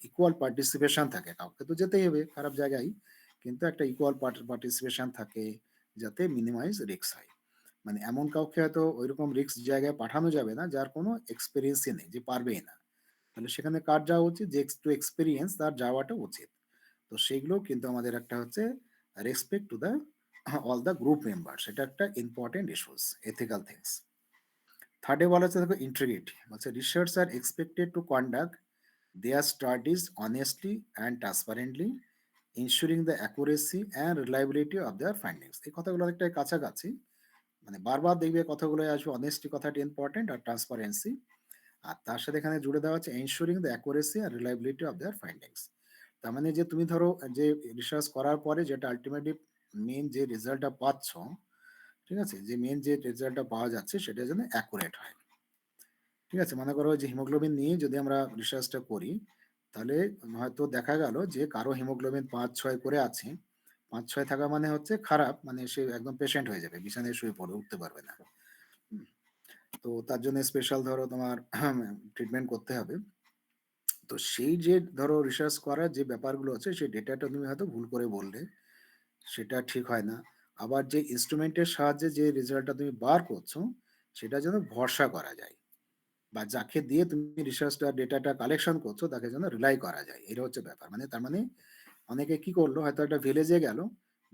ইকুয়াল পার্টিসিপেশন থাকে, কাউকে তো যেতেই হবে খারাপ জায়গায়, কিন্তু একটা ইকুয়াল পার্টিসিপেশন থাকে, যাতে মিনিমাইজ রিস্ক হয়। মানে এমন কাউকে হয়তো ওইরকম রিস্ক জায়গায় পাঠানো যাবে না যার কোনো এক্সপিরিয়েন্সই নেই, যে পারবেই না, তাহলে সেখানে কার যাওয়া উচিত, যে একটু এক্সপিরিয়েন্স তার যাওয়াটা উচিত। তো সেইগুলো কিন্তু আমাদের একটা হচ্ছে respect to the all the group member, সেটা একটা ইম্পর্টেন্ট ইস্যুস, এথিক্যাল থিংস। থার্ডে বলা হচ্ছে দেখো ইন্টিগ্রিটি, বলছে research are expected to conduct their studies honestly and transparently, ensuring the accuracy and reliability of their findings. এই কথাগুলো অনেকটা কাছাকাছি, মানে বারবার দেখবে কথাগুলো আসবে, অনেস্টি কথাটি ইম্পর্টেন্ট আর ট্রান্সপারেন্সি, আর তার সাথে এখানে জুড়ে দেওয়া হচ্ছে এনশিওরিং দ্য অ্যাকুরেসি আর রিলায়েবিলিটি অফ দেয়ার ফাইন্ডিংস। তার মানে যে তুমি ধরো যে রিসার্চ করার পরে যেটা আলটিমেটলি মেন যে রেজাল্টটা পাচ্ছ, ঠিক আছে, যে মেন যে রেজাল্টটা পাওয়া যাচ্ছে সেটা যেন অ্যাকুরেট হয়। ঠিক আছে, মনে করো যে হিমোগ্লোবিন নিয়ে যদি আমরা রিসার্চটা করি, তাহলে হয়তো দেখা গেল যে কারো হিমোগ্লোবিন 5-6 করে আছে, 5-6 থাকা মানে হচ্ছে খারাপ, মানে সে একদম পেশেন্ট হয়ে যাবে, বিছানায় শুয়ে পড়ে উঠতে পারবে না। তো তার জন্য স্পেশাল ধরো তোমার ট্রিটমেন্ট করতে হবে। তো সেই যে ধরো রিসার্চ করার যে ব্যাপারগুলো আছে সেই ডেটাটা তুমি হয়তো ভুল করে বললে, সেটা ঠিক হয় না। আবার যে ইনস্ট্রুমেন্টের সাহায্যে যে রেজাল্টটা তুমি বার করছো সেটা যেন ভরসা করা যায়, বা যাকে দিয়ে তুমি রিসার্চটা ডেটাটা কালেকশন করছো তাকে যেন রিলাই করা যায়, এটা হচ্ছে ব্যাপার। মানে তার মানে অনেকে কি করলো, হয়তো একটা ভিলেজে গেল,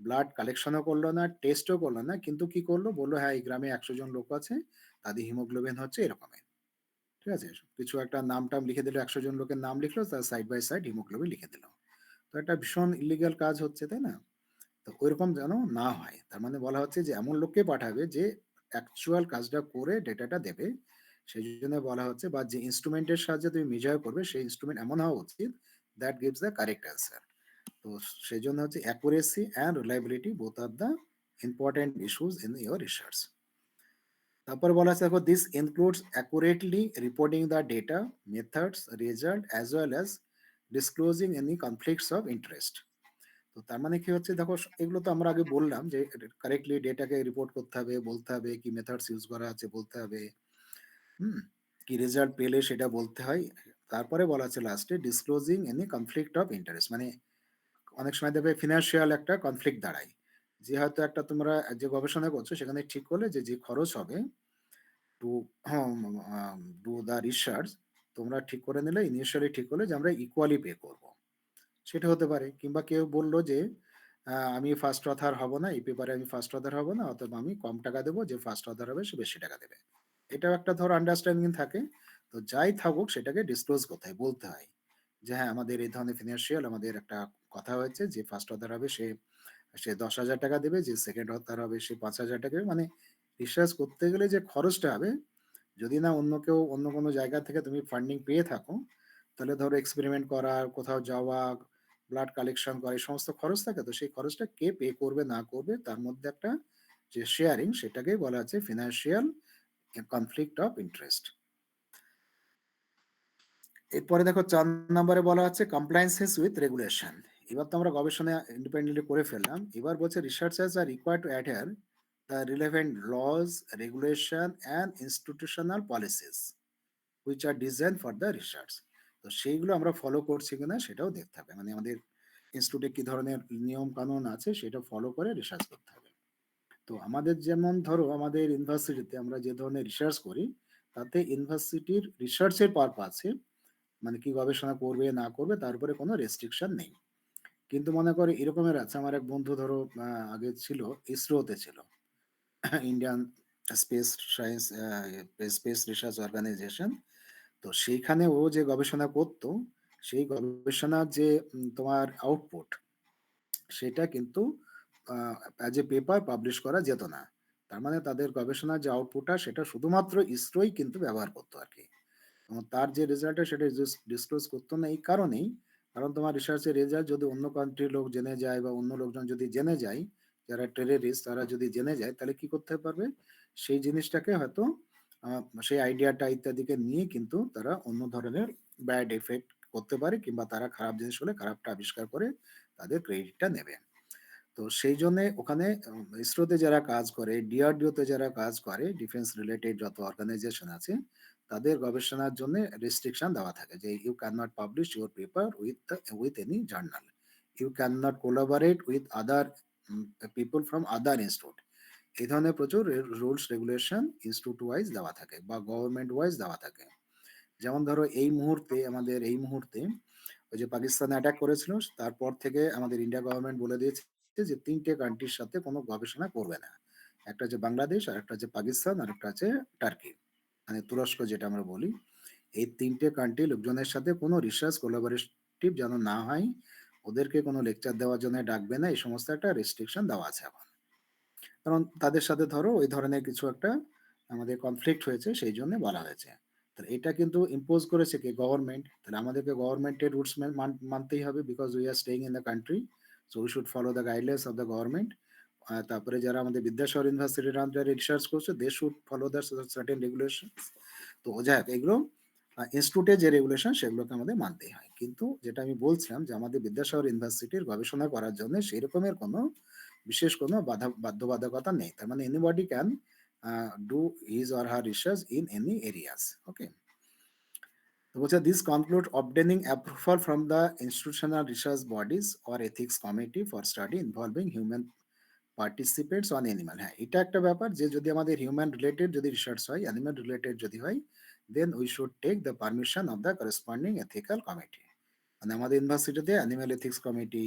ব্লাড কালেকশনও করলো না, টেস্টও করলো না। কিন্তু কি করলো? বলল, "হ্যাঁ, এই গ্রামে ১০০ জন লোক আছে। তাদের হিমোগ্লোবিন হচ্ছে এরকমের।" ঠিক আছে? কিছু একটা নাম-টাম লিখে দিল, ১০০ জন লোকের নাম লিখলো, তার সাইড বাই সাইড হিমোগ্লোবিন লিখে দিল। তো একটা ভীষণ ইল্লিগাল কাজ হচ্ছে, তাই না? তো ঐরকম যেন না হয়। তার মানে বলা হচ্ছে যে এমন লোককে পাঠাবে যে অ্যাকচুয়াল কাজটা করে ডেটাটা দেবে। সেজন্য বলা হচ্ছে বা যে ইন্সট্রুমেন্টের সাহায্যে তুমি মেজার করবে সেই ইন্সট্রুমেন্ট এমন হওয়া উচিত that gives the correct answer. তো সেজন্য হচ্ছে accuracy and reliability both are the important issues in your research. তারপরে বলা আছে দেখো this includes accurately reporting the data, methods, result as well as disclosing any conflicts of interest. তো তার মানে কি হচ্ছে দেখো এগুলো তো আমরা আগে বললাম যে কারেক্টলি ডেটাকে রিপোর্ট করতে হবে, বলতে হবে কি মেথডস ইউজ করা আছে বলতে হবে, হুম? কি রেজাল্ট পেলে সেটা বলতে হয়। তারপরে বলা আছে লাস্টে disclosing any conflict of interest, মানে অনেক সময় দেখবে ফিনান্সিয়াল একটা কনফ্লিক্ট দাঁড়ায়। যে হয়তো একটা তোমরা যে গবেষণা করছো সেখানে ঠিক করলে যে খরচ হবে টু ডু দ্য রিসার্চ, তোমরা ঠিক করে নিলে ইনিশিয়ালি ঠিক করলে যে আমরা ইকুয়ালি পে করব। সেটা হতে পারে। কিংবা কেউ বলল যে, আমি ফার্স্ট অথার হব না, এই পেপারে আমি ফার্স্ট অথার হব না, অথবা আমি কম টাকা দেব, যে ফার্স্ট অথার হবে সে বেশি টাকা দেবে। এটাও একটা ধরো আন্ডারস্ট্যান্ডিং থাকে। তো যাই থাকুক সেটাকে ডিসক্লোজ করতে হয়, বলতে হয়। যে হ্যাঁ, আমাদের এই ধরনের ফিনান্সিয়াল আমাদের একটা কথা হয়েছে, যে ফার্স্ট অথার হবে সে সে ৳১০,০০০ দেবে, যে সেকেন্ড অথার হবে সে ৳৫,০০০ দেবে। মানে রিসার্চ করতে গেলে যে খরচটা হবে, যদি না অন্য কেউ অন্য কোনো জায়গা থেকে তুমি ফান্ডিং পেয়ে থাকো, তাহলে ধরো এক্সপেরিমেন্ট করা, কোথাও যাওয়া, ব্লাড কালেকশন করা, এই সমস্ত খরচ থাকে। তো সেই খরচটা কে পে করবে না করবে তার মধ্যে একটা যে শেয়ারিং, সেটাকেই বলা হচ্ছে ফিনান্সিয়াল কনফ্লিক্ট অফ ইন্টারেস্ট। এরপরে দেখো ৪ নম্বরে বলা হচ্ছে কমপ্লায়েন্সেস উইথ রেগুলেশন। এবার তো আমরা গবেষণা ইন্ডিপেন্ডেন্টলি করে ফেললাম। এবার বলছে researchers are required to adhere the relevant laws, regulation and institutional policies which are design for the research. তো সেইগুলো আমরা ফলো করছি কিনা সেটাও দেখতে হবে। মানে আমাদের ইনস্টিটিউটে কি ধরনের নিয়ম কানুন আছে সেটা ফলো করে রিসার্চ করতে হবে। তো আমাদের যেমন ধরো আমাদের ইউনিভার্সিটিতে আমরা যে ধরনের রিসার্চ করি, তাতে ইউনিভার্সিটির রিসার্চের পারপাসে, মানে কি গবেষণা করবে না করবে তার উপরে কোনো রেস্ট্রিকশন নেই। কিন্তু মনে করো এরকমের আছে, আমার এক বন্ধু ধরো আগে ছিল ইসরোতে ছিল, Indian space science space research organisation. তো সেইখানে ও যে গবেষণা করতো, সেই গবেষণার যে তোমার আউটপুট, সেটা কিন্তু অ্যাজ এ পেপার পাবলিশ করা যেত না। তার মানে তাদের গবেষণার যে আউটপুটটা সেটা শুধুমাত্র ইসরোই কিন্তু ব্যবহার করতো আর কি। এবং তার যে রেজাল্টটা সেটা ডিসক্লোজ করতো না এই কারণেই, কারণ তোমার রিসার্চের রেজাল্ট যদি অন্য কান্ট্রির লোক জেনে যায় বা অন্য লোকজন যদি জেনে যায়, যারা টেররিস্ট তারা যদি জেনে যায়, তাহলে কি করতে পারবে? সেই জিনিসটাকে হয়তো সেই আইডিয়াটা ইত্যাদিকে নিয়ে কিন্তু তারা অন্য ধরনের ব্যাড এফেক্ট করতে পারে, কিংবা তারা খারাপ জিনিস হলে খারাপটা আবিষ্কার করে তাদের ক্রেডিটটা নেবে। তো সেই জন্যে ওখানে ইসরোতে যারা কাজ করে, ডিআরডিওতে যারা কাজ করে, ডিফেন্স রিলেটেড যত অর্গানাইজেশন আছে, তাদের গবেষণার জন্য রেস্ট্রিকশন দেওয়া থাকে যে you can not publish your paper with any journal, you can not collaborate with other people from other institute. এই ধরনের প্রচুর রুলস রেগুলেশন ইনস্টিটিউট ওয়াইজ দেওয়া থাকে বা গভর্নমেন্ট ওয়াইজ দেওয়া থাকে। যেমন ধরো এই মুহূর্তে আমাদের এই মুহূর্তে ওই যে পাকিস্তানে অ্যাটাক করেছিল, তারপর থেকে আমাদের ইন্ডিয়া গভর্নমেন্ট বলে দিয়েছে যে ৩ টে কান্ট্রির সাথে কোনো গবেষণা করবে না। একটা হচ্ছে বাংলাদেশ, আরেকটা হচ্ছে পাকিস্তান, আরেকটা হচ্ছে টার্কি, মানে তুরস্ক যেটা আমরা বলি। এই ৩ টে কান্ট্রি লোকজনের সাথে কোনো রিসার্চ কোলাবোরেটিভ যেন না হয়, ওদেরকে কোনো লেকচার দেওয়ার জন্য ডাকবে না, এই সমস্ত একটা রেস্ট্রিকশন দেওয়া আছে এখন। কারণ তাদের সাথে ধরো ওই ধরনের কিছু একটা আমাদের কনফ্লিক্ট হয়েছে, সেই জন্য বলা হয়েছে। তাহলে এটা কিন্তু ইম্পোজ করেছে কি? গভর্নমেন্ট। তাহলে আমাদেরকে গভর্নমেন্টের রুলস মানতেই হবে, because we are staying in the country, so we should follow the guidelines of the government. তারপরে যারা আমাদের বিদ্যাসাগর ইউনিভার্সিটির আন্ডারে রিসার্চ করছে, they should follow the certain regulation. তো যাই হোক, এগুলো ইনস্টিটিউটের যে রেগুলেশন সেগুলোকে আমাদের মানতেই হয়। কিন্তু যেটা আমি বলছিলাম যে আমাদের বিদ্যাসাগর ইউনিভার্সিটির গবেষণা করার জন্য সেই রকমের কোনো বিশেষ কোনো বাধ্যবাধকতা নেই। তার মানে anybody can do his or her research in any areas. Okay. তো বলছে this conclude obtaining approval from the institutional research bodies or ethics committee for study involving human participates on animal. হ্যাঁ, এটা একটা ব্যাপার যে যদি আমাদের হিউম্যান রিলেটেড যদি রিসার্চ হয়, অ্যানিমাল রিলেটেড যদি হয়, then we should take the permission of the corresponding ethical committee. মানে আমাদের ইউনিভার্সিটিতে animal ethics committee,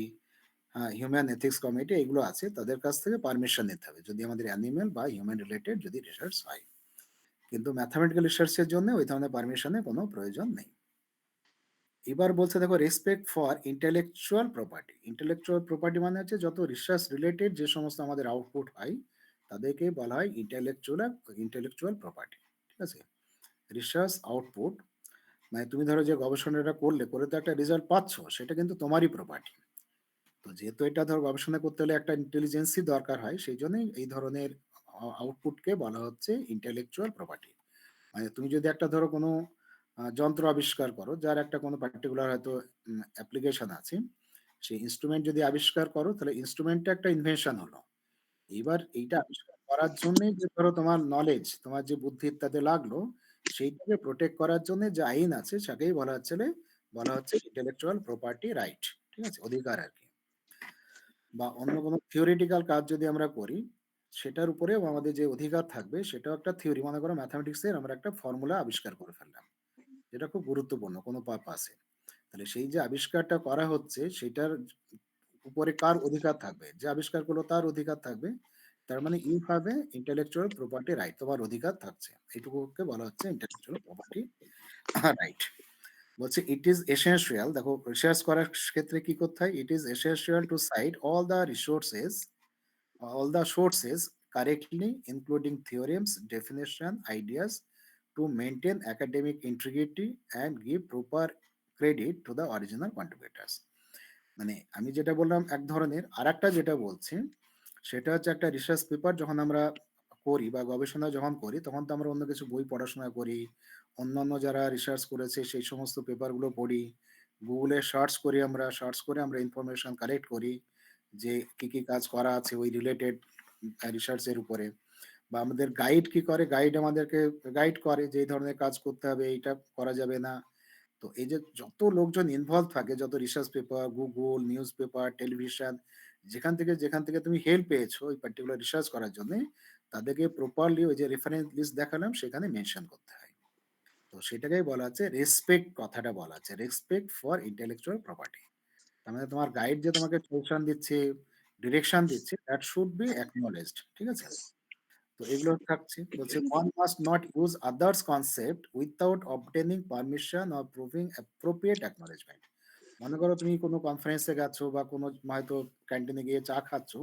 human ethics committee এগুলো আছে, তাদের কাছ থেকে পারমিশন নিতে হবে। যদি আমাদের অ্যানিমাল বা হিউম্যান রিলেটেড যদি রিসার্চ হয়। কিন্তু ম্যাথমেটিক্যাল রিসার্চ এর জন্য ওই ধরনের পারমিশনের কোনো প্রয়োজন নেই। এবার বলছে দেখো respect for intellectual property. Intellectual property মানে হচ্ছে যত রিসার্চ রিলেটেড যে সমস্ত আমাদের আউটপুট হয় তাদেরকে বলা হয় ইন্টেলেকচুয়াল প্রপার্টি। ঠিক আছে? রিসার্চ আউটপুট মানে তুমি ধরো যে গবেষণাটা করে তো একটা রেজাল্ট পাচ্ছ, সেটা কিন্তু তোমারই প্রপার্টি। তো যেহেতু এটা ধরো গবেষণা করতে হলে একটা ইন্টেলিজেন্সই দরকার হয়, সেই জন্যই এই ধরনের আউটপুটকে বলা হচ্ছে ইন্টেলেকচুয়াল প্রপার্টি। মানে তুমি যদি একটা ধরো কোনো যন্ত্র আবিষ্কার করো, যার একটা কোনো পার্টিকুলার হয়তো অ্যাপ্লিকেশন আছে, সেই ইনস্ট্রুমেন্ট যদি আবিষ্কার করো, তাহলে ইনস্ট্রুমেন্টটা একটা ইনভেনশন হলো। এইবার এইটা আবিষ্কার করার জন্যই যে ধরো তোমার নলেজ, তোমার যে বুদ্ধি ইত্যাদি লাগলো, সেইটাকে প্রোটেক্ট করার জন্য যে আইন আছে, সেটাকেই বলা হচ্ছে ইন্টেলেকচুয়াল প্রপার্টি রাইট। ঠিক আছে? অধিকার আরকি। বা অন্য কোনো থিওরিটিক্যাল কাজ যদি আমরা করি, সেটার উপরেও আমাদের যে অধিকার থাকবে, সেটাও একটা থিওরি। মনে করো ম্যাথমেটিক্স এর আমরা একটা ফর্মুলা আবিষ্কার করে ফেললাম। যেটা খুব গুরুত্বপূর্ণ কোনো পারপাসে। তাহলে সেই যে আবিষ্কারটা করা হচ্ছে, সেটার উপরে কার অধিকার থাকবে? যে আবিষ্কার করলো তার অধিকার থাকবে। তার মানে you have a intellectual property right. তোমার অধিকার থাকছে। এইটুকুকে বলা হচ্ছে ইন্টেলেকচুয়াল প্রপার্টি রাইট। বলছে ইট ইজ এসেনশিয়াল, দেখো রিসার্চ করার ক্ষেত্রে কি করতে হয়? It is essential to cite all the sources correctly, including theorems, definition, ideas, to maintain academic integrity and give proper credit to the original contributors. মানে আমি যেটা বললাম এক ধরনের, আরেকটা যেটা বলছি সেটা হচ্ছে একটা রিসার্চ পেপার যখন আমরা করি বা গবেষণা যখন করি, তখন তো আমরা অন্য কিছু বই পড়াশোনা করি, অন্যান্য যারা রিসার্চ করেছে সেই সমস্ত পেপারগুলো পড়ি, গুগলে সার্চ করে আমরা ইনফরমেশন কালেক্ট করি যে কি কি কাজ করা আছে ওই রিলেটেড রিসার্চের উপরে। বা আমাদের গাইড কি করে, গাইড আমাদেরকে গাইড করে যে এই ধরনের কাজ করতে হবে, এইটা করা যাবে না। তো এই যে যত লোকজন ইনভলভ থাকে, যত research paper, Google, news paper, television, যেখান থেকে তুমি হেল্প পেয়েছো ওই পার্টিকুলার রিসার্চ করার জন্য, তাদেরকে প্রপারলি ওই যে রেফারেন্স লিস্ট দেখালাম সেখানে মেনশন করতে হয়। তো সেটাকেই বলা হচ্ছে রেসপেক্ট, কথাটা বলা হচ্ছে রেসপেক্ট ফর ইন্টেলেকচুয়াল প্রপার্টি। তার মানে তোমার গাইড যে তোমাকে সাজেশন দিচ্ছে, ডিরেকশন দিচ্ছে, দ্যাট শুড বি অ্যাকনলেজড। ঠিক আছে? তো এগুলো থাকছে। বলছে one must not use others concept without obtaining permission or proving appropriate acknowledgement. মনে করো তুমি কোনো কনফারেন্সে গেছো বা কোনো হয়তো ক্যান্টিনে গিয়ে চা খাচ্ছো।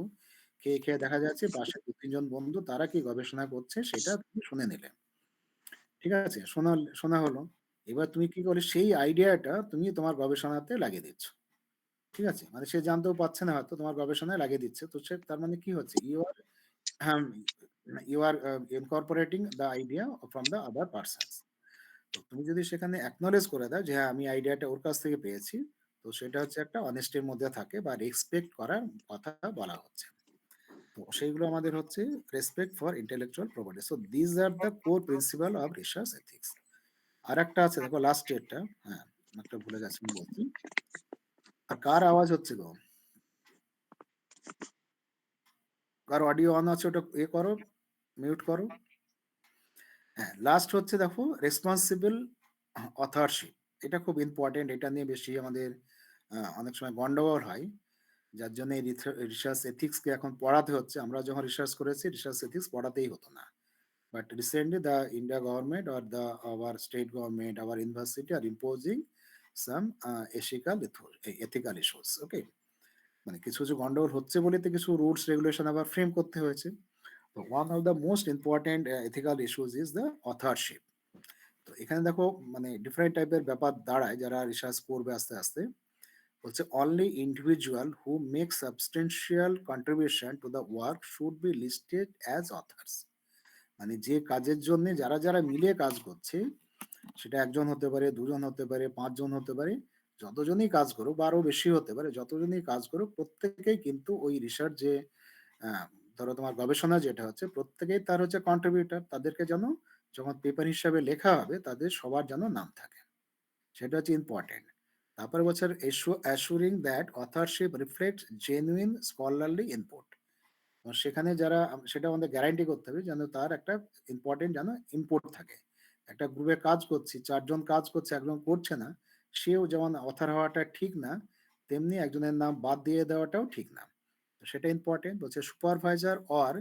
খেয়ে দেখা যাচ্ছে পাশে ২-৩ জন বন্ধু তারা কি গবেষণা করছে সেটা তুমি শুনে নিলে। ঠিক আছে? শোনা হলো। এবার তুমি কি করলে সেই আইডিয়াটা তুমি তোমার গবেষণাতে লাগিয়ে দিচ্ছ। ঠিক আছে? মানে সে জানতেও পারছে না হয়তো তোমার গবেষণায় লাগিয়ে দিচ্ছে। তো তার মানে কি হচ্ছে? হ্যাঁ, you are incorporating the idea from the other persons. তো তুমি যদি সেখানে acknowledge করে দাও যে হ্যাঁ, আমি আইডিয়াটা ওর কাছ থেকে পেয়েছি, তো সেটা হচ্ছে একটা অনেস্টির মধ্যে থাকে বা রেসপেক্ট করার কথা বলা হচ্ছে। তো সেইগুলো আমাদের হচ্ছে respect for intellectual property. So this are the core principal of research ethics. আরেকটা আছে দেখো লাস্ট ডেটটা, হ্যাঁ, একটা ভুলে গেছিলাম বলতে। আর কার আওয়াজ হচ্ছে গো? কার অডিও অন আছে ওটা করো, মিউট করো। হ্যাঁ, লাস্ট হচ্ছে দেখো রেসপন্সিবল অথরশিপ। এটা খুব ইম্পর্টেন্ট। এটা নিয়ে বেশি আমাদের অনেক সময় গন্ডগোল হয়। যার জন্য এই রিসার্চ এথিক্সকে এখন পড়াতে হচ্ছে। আমরা যখন রিসার্চ করেছি রিসার্চ এথিক্স পড়াতেই হতো না। But recently the India government or our state government, our university are imposing some ethical issues. Okay? মানে কিছু গন্ডগোল হচ্ছে বলে তো কিছু রুলস রেগুলেশন আবার ফ্রেম করতে হয়েছে। তো one of the most important ethical issues is the authorship. তো এখানে দেখো মানে ডিফারেন্ট টাইপের ব্যাপার দাঁড়ায় যারা রিসার্চ করবে আস্তে আস্তে। বলছে only individual who make substantial contribution to the work should be listed as authors. মানে যে কাজের জন্য যারা মিলে কাজ করছে, সেটা একজন হতে পারে, দুজন হতে পারে, ৫ জন হতে পারে। যতজনই কাজ করুক বা আরো বেশি হতে পারে, যতজনই কাজ করুক প্রত্যেকেই কিন্তু ওই রিসার্চ যে আ ধরো তোমার গবেষণা যেটা হচ্ছে প্রত্যেকেই তার হচ্ছে কন্ট্রিবিউটর। তাদেরকে যেন যখন পেপার হিসাবে লেখা হবে তাদের সবার যেন নাম থাকে। সেটা হচ্ছে ইম্পোর্টেন্ট। তারপরে বলছে assuring that authorship reflects genuine scholarly input. সেখানে যারা সেটা আমাদের গ্যারান্টি করতে হবে যেন তার একটা ইম্পোর্টেন্ট যেন ইনপুট থাকে। একটা গ্রুপে কাজ করছি, ৪ জন কাজ করছে, ১ জন করছে না। সেও যেমন অথর হওয়াটা ঠিক না, তেমনি একজনের নাম বাদ দিয়ে দেওয়াটাও ঠিক না। তো সেটা ইম্পর্টেন্ট। বলছে supervisor or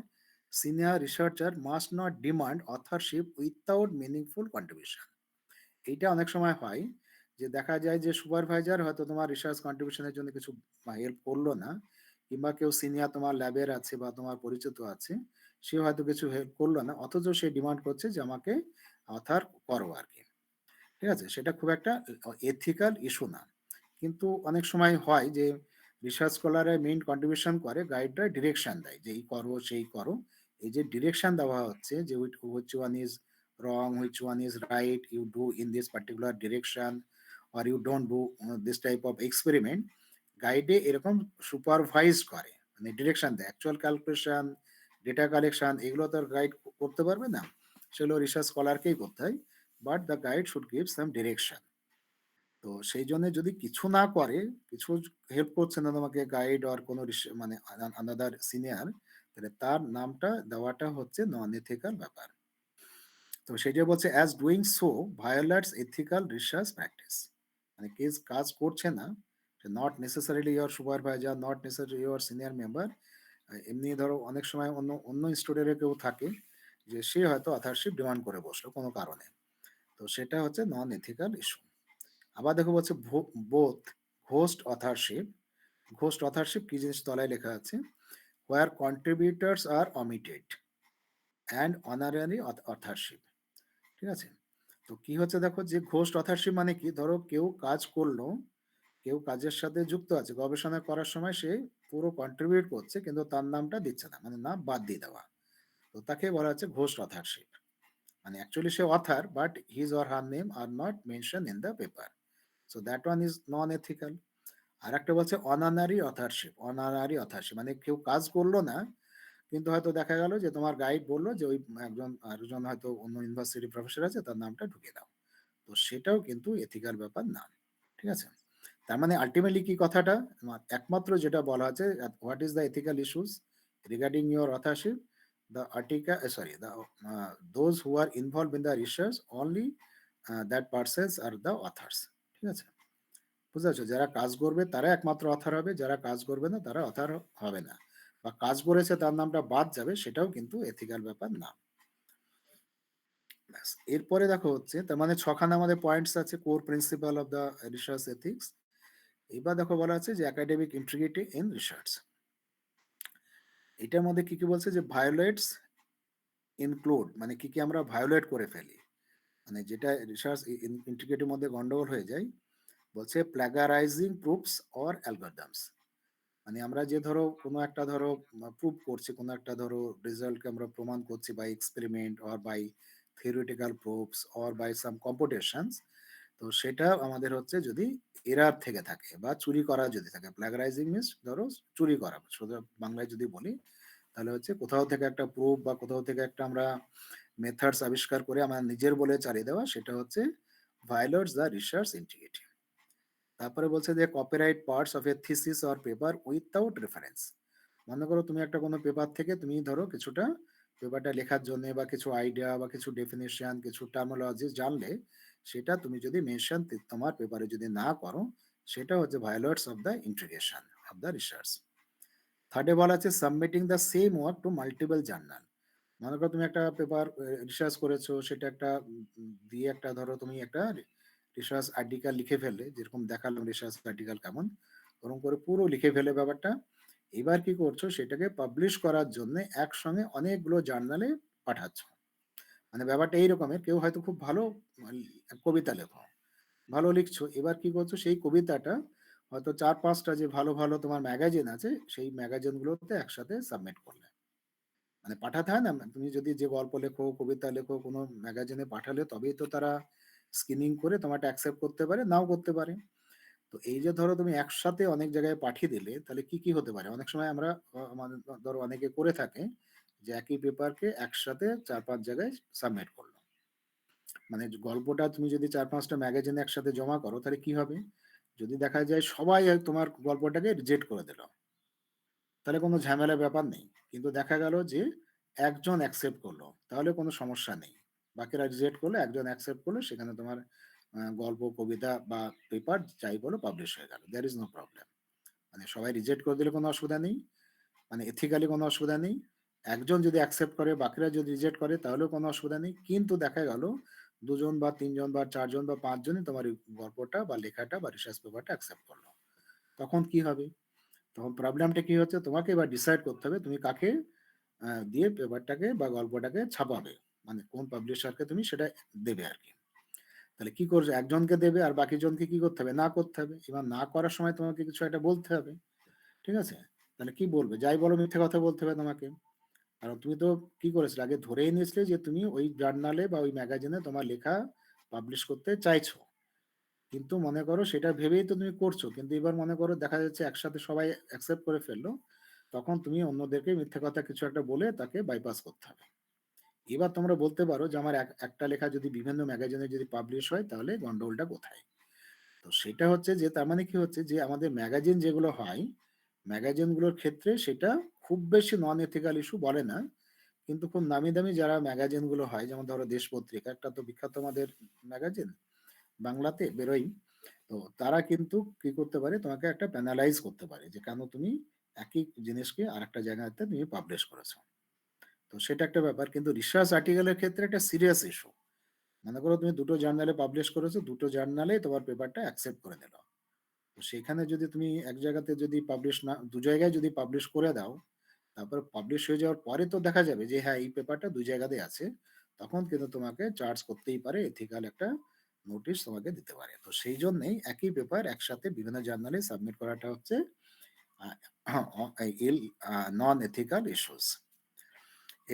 senior researcher must not demand authorship without meaningful contribution. এইটা অনেক সময় হয় যে দেখা যায় যে সুপারভাইজার হয়তো তোমার রিসার্চ কন্ট্রিবিউশনের জন্য কিছু হেল্প করলো না, কিংবা কেউ সিনিয়র তোমার ল্যাবের আছে বা তোমার পরিচিত আছে, সে হয়তো কিছু হেল্প করলো না, অথচ সে ডিমান্ড করছে যে আমাকে অথার করো আর কি। ঠিক আছে? সেটা খুব একটা এথিক্যাল ইস্যু না। কিন্তু অনেক সময় হয় যে রিসার্চ স্কলাররা মেইন কন্ট্রিবিউশন করে, গাইডরা ডিরেকশন দেয় যে এই করো, সেই করো। এই যে ডিরেকশন দেওয়া হচ্ছে যে which one is wrong, which one is right, you do in this particular direction or you don't do this type of experiment, গাইডে এরকম সুপারভাইজ করে, মানে ডিরেকশন দেয়। অ্যাকচুয়াল ক্যালকুলেশন, ডেটা কালেকশন এগুলো তো আর গাইড করতে পারবে না, সেগুলো রিসার্চ স্কলারকেই করতে হয়। But the guide should give some direction. তো সেই জন্য যদি কিছু না করে, কিছু হেল্প করছে না তোমাকে গাইড আর কোনো মানে আনাদার সিনিয়র, তাহলে তার নামটা দেওয়াটা হচ্ছে নন এথিক্যাল ব্যাপার। তো সেই যে বলছে as doing so violates ethical research practice, মানে কেস কাজ করছে না, not necessarily your supervisor, not necessary your senior member. এমনি ধরো অনেক সময় অন্য অন্য ইনস্টিটিউটের কেউ থাকে যে সে হয়তো অথারশিপ ডিমান্ড করে বসলো কোনো কারণে, তো সেটা হচ্ছে নন এথিক্যাল ইস্যু। আবার দেখো বলছে both ghost authorship, ghost authorship কি জিনিস তলায় লেখা আছে, where contributors are omitted and honorary authorship. ঠিক আছে? তো কি হচ্ছে দেখো, যে ঘোস্ট অথারশিপ মানে কি, ধরো কেউ কাজ করলো, কেউ কাজের সাথে যুক্ত আছে, গবেষণা করার সময় সে পুরো কন্ট্রিবিউট করছে কিন্তু তার নামটা দিচ্ছে না, মানে নাম বাদ দিয়ে দেওয়া, তো তাকে বলা হচ্ছে ঘোস্ট অথারশিপ। মানে অ্যাকচুয়ালি সে author but his or her name are not mention in the paper, so that one is non ethical. আর একটা বলছে অনানারি অথারশিপ, অনানারি অথারশিপ মানে কেউ কাজ করলো না, কিন্তু হয়তো দেখা গেল যে তোমার গাইড বললো যে ওই একজন আরেকজন হয়তো অন্য ইউনিভার্সিটি প্রফেসর আছে, তার নামটা ঢুকিয়ে দাও, তো সেটাও কিন্তু এথিক্যাল ব্যাপার না। ঠিক আছে? তার মানে আলটিমেটলি কি কথাটা, একমাত্র যেটা বলা আছে, what is the ethical issues regarding your authorship, the article sorry the those who are involve in the research only that persons are the authors. ঠিক আছে? বুঝতে পারছো? যারা কাজ করবে তারা একমাত্র অথার হবে, যারা কাজ করবে না তারা অথার হবে না, বা কাজ করেছে তার নামটা বাদ যাবে, সেটাও কিন্তু এথিক্যাল ব্যাপার না। ব্যাস। এরপরে দেখো হচ্ছে, তার মানে ছখানা আমাদের পয়েন্টস আছে, core principal of the research ethics. এবার দেখো বলা আছে যে একাডেমিক ইন্টিগ্রিটি ইন রিসার্চ, এটার মধ্যে কি কি বলছে, যে ভায়োলেটস ইনক্লুড, মানে কি কি আমরা ভায়োলেট করে ফেলি, মানে যেটা রিসার্চ ইন্টিগ্রিটির মধ্যে গন্ডগোল হয়ে যায়। বলছে প্লাগারাইজিং প্রুফস অর অ্যালগরিদমস, মানে আমরা যে ধরো কোনো একটা ধরো প্রুভ করছি, কোনো একটা ধরো রেজাল্টকে আমরা প্রমাণ করছি by experiment or by theoretical proofs or by some competitions, তো সেটা আমাদের হচ্ছে যদি এরার থেকে থাকে বা চুরি করা যদি থাকে, প্লাগারাইজিং মিনস ধরো চুরি করা, সোজা বাংলায় যদি বলি তাহলে হচ্ছে কোথাও থেকে একটা প্রুফ বা কোথাও থেকে একটা আমরা মেথডস আবিষ্কার করে আমার নিজের বলে চালিয়ে দেওয়া, সেটা হচ্ছে ভায়োলেটস দ্য রিসার্চ ইন্টিগ্রিটি। তারপরে বলছে যে copyright parts of A thesis or paper without reference, মনে করো তুমি একটা কোনো পেপার থেকে তুমি ধরো কিছুটা পেপারটা লেখার জন্য বা কিছু আইডিয়া বা কিছু ডেফিনেশন কিছু টার্মোলজি জানলে, সেটা তুমি যদি মেনশন তোমার পেপারে যদি না করো, সেটা হচ্ছে violates of the integration of the research. থার্ডে বলা আছে submitting the same work to multiple journal, মনে করো তুমি একটা পেপার রিসার্চ করেছো, সেটা একটা দিয়ে একটা ধরো তুমি একটা রিসার্চ আর্টিকেল লিখে ফেললে, যেরকম দেখালাম রিসার্চ আর্টিকেল কেমন, ওরকম করে পুরো লিখে ফেলে ব্যাপারটা, এবার কি করছো, সেটাকে পাবলিশ করার জন্য একসঙ্গে অনেকগুলো জার্নালে পাঠাচ্ছ। মানে ব্যাপারটা এইরকমের, কেউ হয়তো খুব ভালো কবিতা লেখো, ভালো লিখছো, এবার কি করছো, সেই কবিতাটা হয়তো 4-5টা যে ভালো ভালো তোমার ম্যাগাজিন আছে, সেই ম্যাগাজিনগুলোতে একসাথে সাবমিট করলে, মানে পাঠাতে হয় না, তুমি যদি যে গল্প লেখো কবিতা লেখো কোনো ম্যাগাজিনে পাঠালে তবেই তো তারা স্ক্রিনিং করে তোমাকে অ্যাকসেপ্ট করতে পারে, নাও করতে পারে। তো এই যে ধরো তুমি একসাথে অনেক জায়গায় পাঠিয়ে দিলে, তাহলে কি কি হতে পারে, অনেক সময় আমরা আমাদের ধরো অনেকে করে থাকে যে একই পেপারকে একসাথে 4-5 জায়গায় সাবমিট করলো, মানে গল্পটা তুমি যদি 4-5টা ম্যাগাজিনে একসাথে জমা করো, তাহলে কি হবে, যদি দেখা যায় সবাই তোমার গল্পটাকে রিজেক্ট করে দিল, তাহলে কোনো ঝামেলার ব্যাপার নেই। কিন্তু দেখা গেল যে একজন অ্যাকসেপ্ট করলো, তাহলে কোনো সমস্যা নেই, বাকিরা রিজেক্ট করলো, একজন অ্যাকসেপ্ট করলো, সেখানে তোমার গল্প কবিতা বা পেপার যাই বলো পাবলিশ হয়ে গেল, দ্যার ইজ নো প্রবলেম। মানে সবাই রিজেক্ট করে দিলে কোনো অসুবিধা নেই, মানে এথিক্যালি কোনো অসুবিধা নেই। একজন যদি অ্যাকসেপ্ট করে, বাকিরা যদি রিজেক্ট করে তাহলেও কোনো অসুবিধা নেই। কিন্তু দেখা গেল ২ জন বা ৩ জন বা ৪ জন বা ৫ জনই তোমার এই গল্পটা বা লেখাটা বা রিসার্চ পেপারটা অ্যাকসেপ্ট করল। তখন কি হবে? তখন প্রবলেমটা কি হচ্ছে? তোমাকে এবার ডিসাইড করতে হবে তুমি কাকে দিয়ে পেপারটাকে বা গল্পটাকে ছাপাবে। মানে কোন পাবলিশারকে তুমি সেটা দেবে আরকি। তাহলে কি করছো? একজনকে দেবে আর বাকি জনকে কি করতে হবে? না করতে হবে। এবার না করার সময় তোমাকে কিছু একটা বলতে হবে। ঠিক আছে? তাহলে কি বলবে? যাই বলো মিথ্যে কথা বলতে হবে তোমাকে। কারণ তুমি তো কি করেছিলে? আগে ধরেই নিয়েছিলে যে তুমি ওই জার্নালে বা ওই ম্যাগাজিনে তোমার লেখা পাবলিশ করতে চাইছো। কিন্তু মনে করো সেটা ভেবেই তো তুমি করছো। কিন্তু এবার মনে করো দেখা যাচ্ছে একসাথে সবাই অ্যাকসেপ্ট করে ফেললো। তখন তুমি অন্যদেরকে মিথ্যে কথা কিছু একটা বলে তাকে বাইপাস করতে হবে। এবার তোমরা বলতে পারো যে আমার একটা লেখা যদি বিভিন্ন ম্যাগাজিনে যদি পাবলিশ হয় তাহলে গন্ডগোলটা কোথায়? তো সেটা হচ্ছে যে তার মানে কি হচ্ছে যে আমাদের ম্যাগাজিন যেগুলো হয়, ম্যাগাজিনগুলোর ক্ষেত্রে সেটা খুব বেশি নন এথিক্যাল ইস্যু বলে না। কিন্তু খুব নামি দামি যারা ম্যাগাজিনগুলো হয় যেমন ধরো দেশ পত্রিকা একটা তো বিখ্যাত আমাদের ম্যাগাজিন বাংলাতে বেরোয়। তো তারা কিন্তু কি করতে পারে তোমাকে একটা প্যানালাইজ করতে পারে যে কেন তুমি একই জিনিসকে আরেকটা জায়গাতে তুমি পাবলিশ করেছো। তো সেটা একটা ব্যাপার। কিন্তু রিসার্চ আর্টিকেলের ক্ষেত্রে একটা সিরিয়াস ইস্যু। মনে করো তুমি দুটো জার্নালে পাবলিশ করেছো, দুটো জার্নালে তোমার পেপারটা অ্যাকসেপ্ট করে নিল। তো সেখানে যদি তুমি এক জায়গাতে যদি পাবলিশ না, দু জায়গায় যদি পাবলিশ করে দাও, তারপর পাবলিশ হয়ে যাওয়ার পরে তো দেখা যাবে যে হ্যাঁ এই পেপারটা দুই জায়গাতেই আছে, তখন কিন্তু তোমাকে চার্জ করতেই পারে, এথিক্যাল একটা নোটিশ তোমাকে দিতে পারে। তো সেই জন্যেই একই পেপার একসাথে বিভিন্ন জার্নালে সাবমিট করাটা হচ্ছে ইল নন এথিক্যাল ইস্যুস।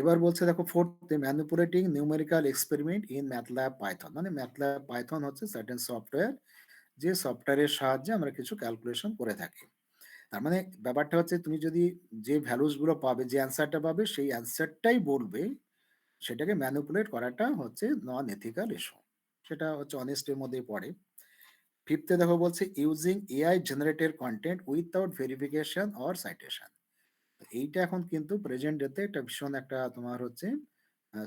এবার বলছে দেখো fourth, manipulating numerical experiment in MATLAB Python. মানে ম্যাথল্যাব পাইথন হচ্ছে সার্টেন সফটওয়্যার, যে সফটওয়্যারের সাহায্যে আমরা কিছু ক্যালকুলেশন করে থাকি। তার মানে ব্যাপারটা হচ্ছে তুমি যদি যে ভ্যালুস গুলো পাবে, যে অ্যান্সারটা পাবে সেই অ্যান্সারটাই বলবে, সেটাকে ম্যানিপুলেট করাটা হচ্ছে নন এথিক্যাল ইস্যু। সেটা হচ্ছে অনেস্টের মধ্যেই পড়ে। ফিফথে দেখো বলছে using AI generated content without verification or citation. এইটা এখন কিন্তু প্রেজেন্ট ডেতে একটা ভীষণ একটা তোমার হচ্ছে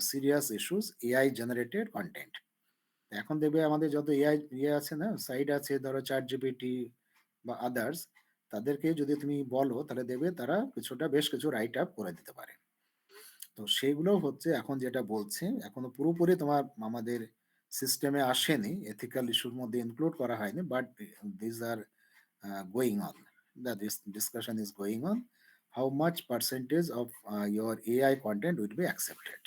serious issues, AI generated content. এখন দেখবে আমাদের যত এআই ইয়ে আছে না, সাইট আছে ধরো চ্যাট জিপিটি বা আদার্স, তাদেরকে যদি তুমি বলো তাহলে দেখবে তারা কিছুটা বেশ কিছু রাইট আপ করে দিতে পারে। তো সেগুলো হচ্ছে এখন যেটা বলছে, এখনো পুরোপুরি তোমার আমাদের সিস্টেমে আসেনি, এথিক্যাল ইস্যুর মধ্যে ইনক্লুড করা হয়নি, but this are going on, the this discussion is going on, how much percentage of your AI content will be accepted.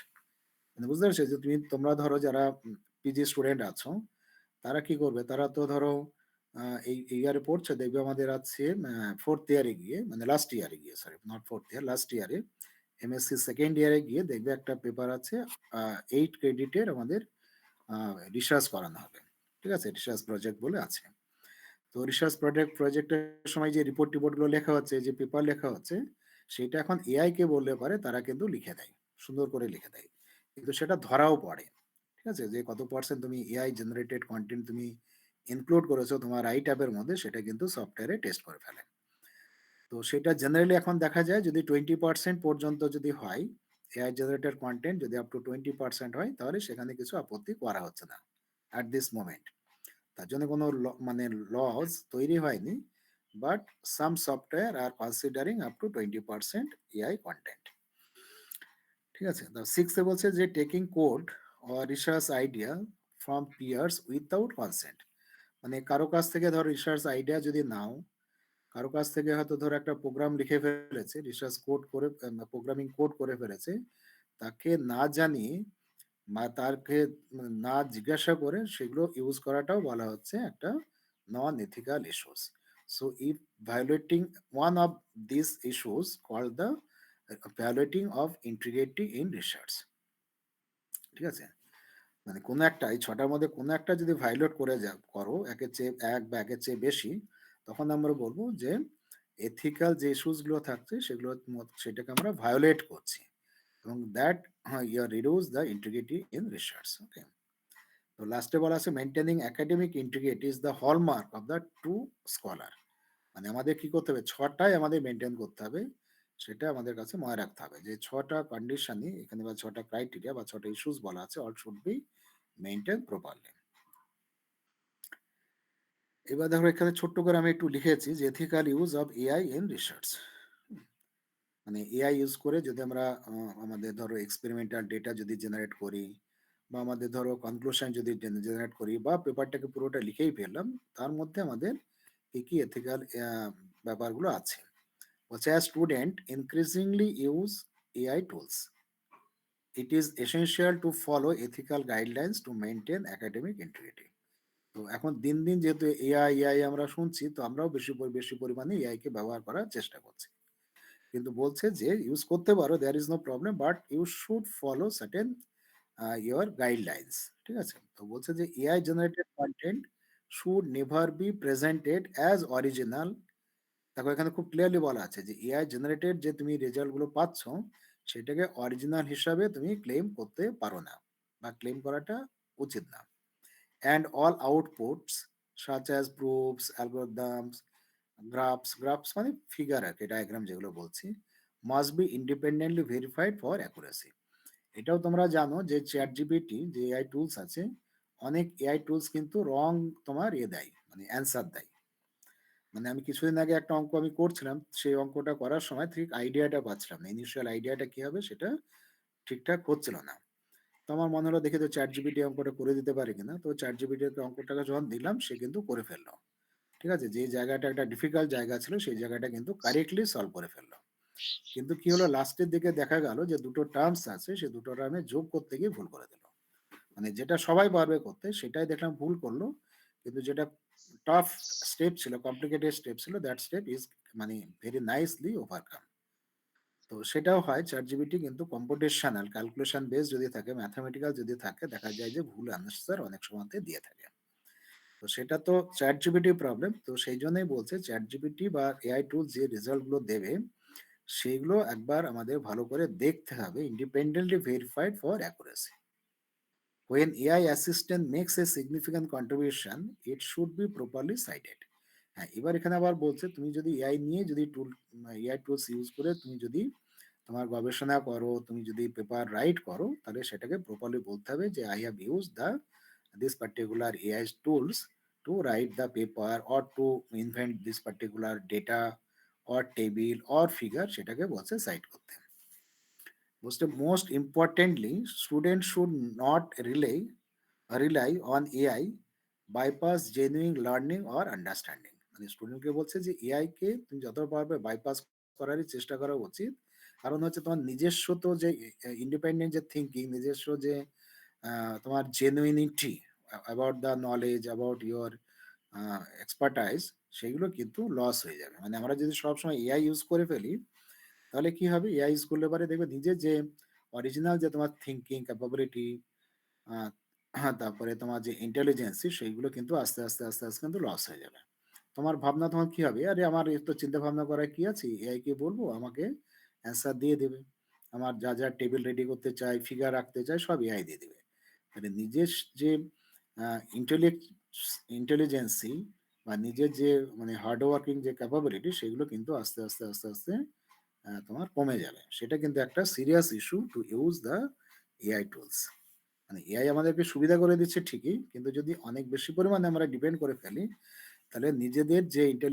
মানে বুঝতে পারছো যে তোমরা ধরো যারা পিজি স্টুডেন্ট আছো, তারা কি করবে, তারা তো ধরো এই ইয়ারে পড়ছে, দেখবে আমাদের আছে ফোর্থ ইয়ারে গিয়ে, মানে লাস্ট ইয়ারে গিয়ে, sorry not fourth year, last ইয়ারে এমএসসি সেকেন্ড ইয়ারে গিয়ে দেখবে একটা পেপার আছে 8 ক্রেডিটের আমাদের রিসার্চ করানো হবে। ঠিক আছে, রিসার্চ প্রজেক্ট বলে আছে। তো রিসার্চ প্রজেক্টের সময় যে রিপোর্ট টিপোর্টগুলো লেখা হচ্ছে, যে পেপার লেখা হচ্ছে, সেটা এখন এআই কে বললে পারে তারা কিন্তু লিখে দেয়, সুন্দর করে লিখে দেয়। কিন্তু সেটা ধরাও পড়ে। ঠিক আছে, যে কত পার্সেন্ট তুমি এআই জেনারেটেড কন্টেন্ট তুমি ইনক্লুড করেছো তোমার রাইট অ্যাপের মধ্যে, সেটা কিন্তু সফটওয়্যারে টেস্ট করে ফেলে। তো সেটা জেনারেলি এখন দেখা যায় যদি 20% পর্যন্ত যদি হয়, এআই জেনারেটেড কন্টেন্ট যদি আপ টু 20% হয়, তাহলে সেখানে কিছু আপত্তি করা হচ্ছে না অ্যাট দিস মোমেন্ট। তার জন্য কোনো মানে লজ তৈরি হয়নি, but some software are considering up to 20% AI content. ঠিক আছে, তো সিক্সে বলছে যে taking code or research idea from peers without consent. মানে কারো কাছ থেকে ধর রিসার্চ আইডিয়া যদি নাও, কারো কাছ থেকে হয়তো ধর একটা প্রোগ্রাম লিখে ফেলেছে, রিসার্চ কোড করে, প্রোগ্রামিং কোড করে ফেলেছে, তাকে না জানিয়ে বা তাকে না জিজ্ঞাসা করে সেগুলো ইউজ করাটাও বলা হচ্ছে একটা non ethical issues. So if violating one of this issues called the violating of integrity in research. ঠিক আছে, মানে কোনো একটা এই ছটার মধ্যে কোনো একটা যদি ভায়োলেট করে করো একের চেয়ে এক বা একের চেয়ে বেশি, তখন আমরা বলবো যে এথিক্যাল যে ইস্যুসগুলো থাকছে সেগুলো সেটাকে আমরা ভায়োলেট করছি, এবং that are reduce the integrity in research. Okay, তো লাস্টে বলা আছে maintaining academic integrity is the hallmark of the true scholar. মানে আমাদের কি করতে হবে, ছটাই আমাদের মেনটেন করতে হবে, সেটা আমাদের কাছে মনে রাখতে হবে যে ছটা কন্ডিশনই এখানে বা ছটা ক্রাইটেরিয়া বা ছটা ইস্যুস বলা আছে, all should be maintain properly. এবার দেখো এখানে ছোট্ট করে আমি একটু লিখেছি যে ethical use of AI in research. মানে এআই ইউজ করে যদি আমরা আমাদের ধরো এক্সপেরিমেন্টাল ডেটা যদি জেনারেট করি, বা আমাদের ধরো কনক্লুশন যদি জেনারেট করি, বা পেপারটাকে পুরোটা লিখেই ফেললাম, তার মধ্যে আমাদের কি কি এথিক্যাল ব্যাপারগুলো আছে। বলছে as student increasingly use AI tools, it is essential to follow ethical guidelines to maintain academic integrity. তো এখন দিন দিন যেহেতু এআই এআই আমরা শুনছি, তো আমরাও বেশি পরিমাণে এআই কে ব্যবহার করার চেষ্টা করছি। কিন্তু বলছে যে ইউজ করতে পারো, there is no problem, but you should follow certain your guidelines. ঠিক আছে? তো বলছে যে AI generated content should never be presented as original. দেখো এখানে খুব ক্লিয়ারলি বলা আছে যে এআই জেনারেটেড যে তুমি রেজাল্ট গুলো পাচ্ছ, সেটাকে অরিজিনাল হিসাবে তুমি ক্লেম করতে পারো না, বা ক্লেম করাটা উচিত না। And all outputs such as proofs, algorithms, graphs মানে ফিগার আর কি, ডায়াগ্রাম যেগুলো বলছি, must be independently verified for accuracy. এটাও তোমরা জানো যে চ্যাট জিপিটি যে এআই টুলস আছে, অনেক এআই টুলস কিন্তু রং তোমার দেয়, মানে অ্যান্সার দেয়। মানে আমি কিছুদিন আগে একটা অঙ্ক আমি করছিলাম, সেই অঙ্কটা করার সময় ঠিক আইডিয়াটা পাচ্ছিলাম না, ইনিশিয়াল আইডিয়াটা কি হবে সেটা ঠিকঠাক হচ্ছিল না। তো আমার মনে হলো দেখি তো চ্যাট জিপিটি অঙ্কটা করে দিতে পারে কিনা। তো চ্যাট জিপিটি অঙ্কটাকে যখন দিলাম, সে কিন্তু করে ফেললো। ঠিক আছে? যে জায়গাটা একটা ডিফিকাল্ট জায়গা ছিল, সেই জায়গাটা কিন্তু কারেক্টলি সলভ করে ফেললো। কিন্তু কি হলো, লাস্টের দিকে দেখা গেল যে দুটো টার্মস আছে, সে দুটো টার্মে যোগ করতে গিয়ে ভুল করে দিল। মানে যেটা সবাই পারবে করতে, সেটাই দেখলাম ভুল করলো। কিন্তু যেটা টাফ স্টেপ ছিল, কমপ্লিকেটেড স্টেপ ছিল, দ্যাট স্টেপ ইজ মানে ভেরি নাইসলি ওভারকাম। তো সেটাও হয়, চ্যাট জিপিটি কিন্তু কম্পিউটেশনাল ক্যালকুলেশন বেস যদি থাকে, ম্যাথামেটিক্যাল যদি থাকে, দেখা যায় যে ভুল আনসার অনেক সময়তে দিয়ে থাকে। তো সেটা তো চ্যাট জিপিটি প্রবলেম। তো সেই জন্যই বলছে চ্যাট জিপিটি বা এআই টুল যে রেজাল্ট গুলো দেবে, সেগুলো একবার আমাদের ভালো করে দেখতে হবে, independently verified for accuracy. When AI assistant makes a significant contribution, it should be properly cited. হ্যাঁ, এবার এখানে আবার বলছে তুমি যদি এআই নিয়ে যদি এআই টুলস ইউজ করে তুমি যদি তোমার গবেষণা করো, তুমি যদি পেপার রাইট করো, তাহলে সেটাকে প্রপারলি বলতে হবে যে I have use the this particular AI tools to write the paper or to invent this particular data or table or figure, সেটাকে বলছে সাইট করতে। Most importantly, students should not rely on AI bypass genuine learning or understanding. মানে স্টুডেন্টকে বলছে যে AI কে তুমি যত পারবে বাইপাস করারই চেষ্টা করা উচিত। কারণ হচ্ছে তোমার নিজস্ব তো যে ইন্ডিপেন্ডেন্ট যে থিঙ্কিং, নিজস্ব যে তোমার genuinity about the knowledge, about your expertise, সেগুলো কিন্তু লস হয়ে যাবে। মানে আমরা যদি সবসময় এআই ইউজ করে ফেলি, তাহলে কি হবে, এআই ইউজ করলে পরে দেখবে নিজের যে অরিজিনাল যে তোমার থিঙ্কিং ক্যাপাবিলিটি, তারপরে তোমার যে ইন্টেলিজেন্সি, সেইগুলো কিন্তু আস্তে আস্তে কিন্তু লস হয়ে যাবে। তোমার ভাবনা তখন কি হবে, আরে আমার এত চিন্তা ভাবনা করার কি আছে, এআই কে বলবো আমাকে অ্যান্সার দিয়ে দেবে। আমার যা যা টেবিল রেডি করতে চাই, ফিগার রাখতে চাই, সব এআই দিয়ে দেবে। মানে নিজের যে ইন্টেলেক্ট ইন্টেলিজেন্সি বা নিজের যে মানে হার্ড ওয়ার্কিং যে ক্যাপাবিলিটি, সেগুলো কিন্তু আস্তে আস্তে তোমার কমে যাবে। সেটা কিন্তু একটা serious issue to use the AI tools. মানে এআই আমাদেরকে সুবিধা করে দিচ্ছে ঠিকই, কিন্তু যদি অনেক বেশি পরিমাণে আমরা ডিপেন্ড করে ফেলি, তাহলে নিজেদের যে ইন্টেলেক্ট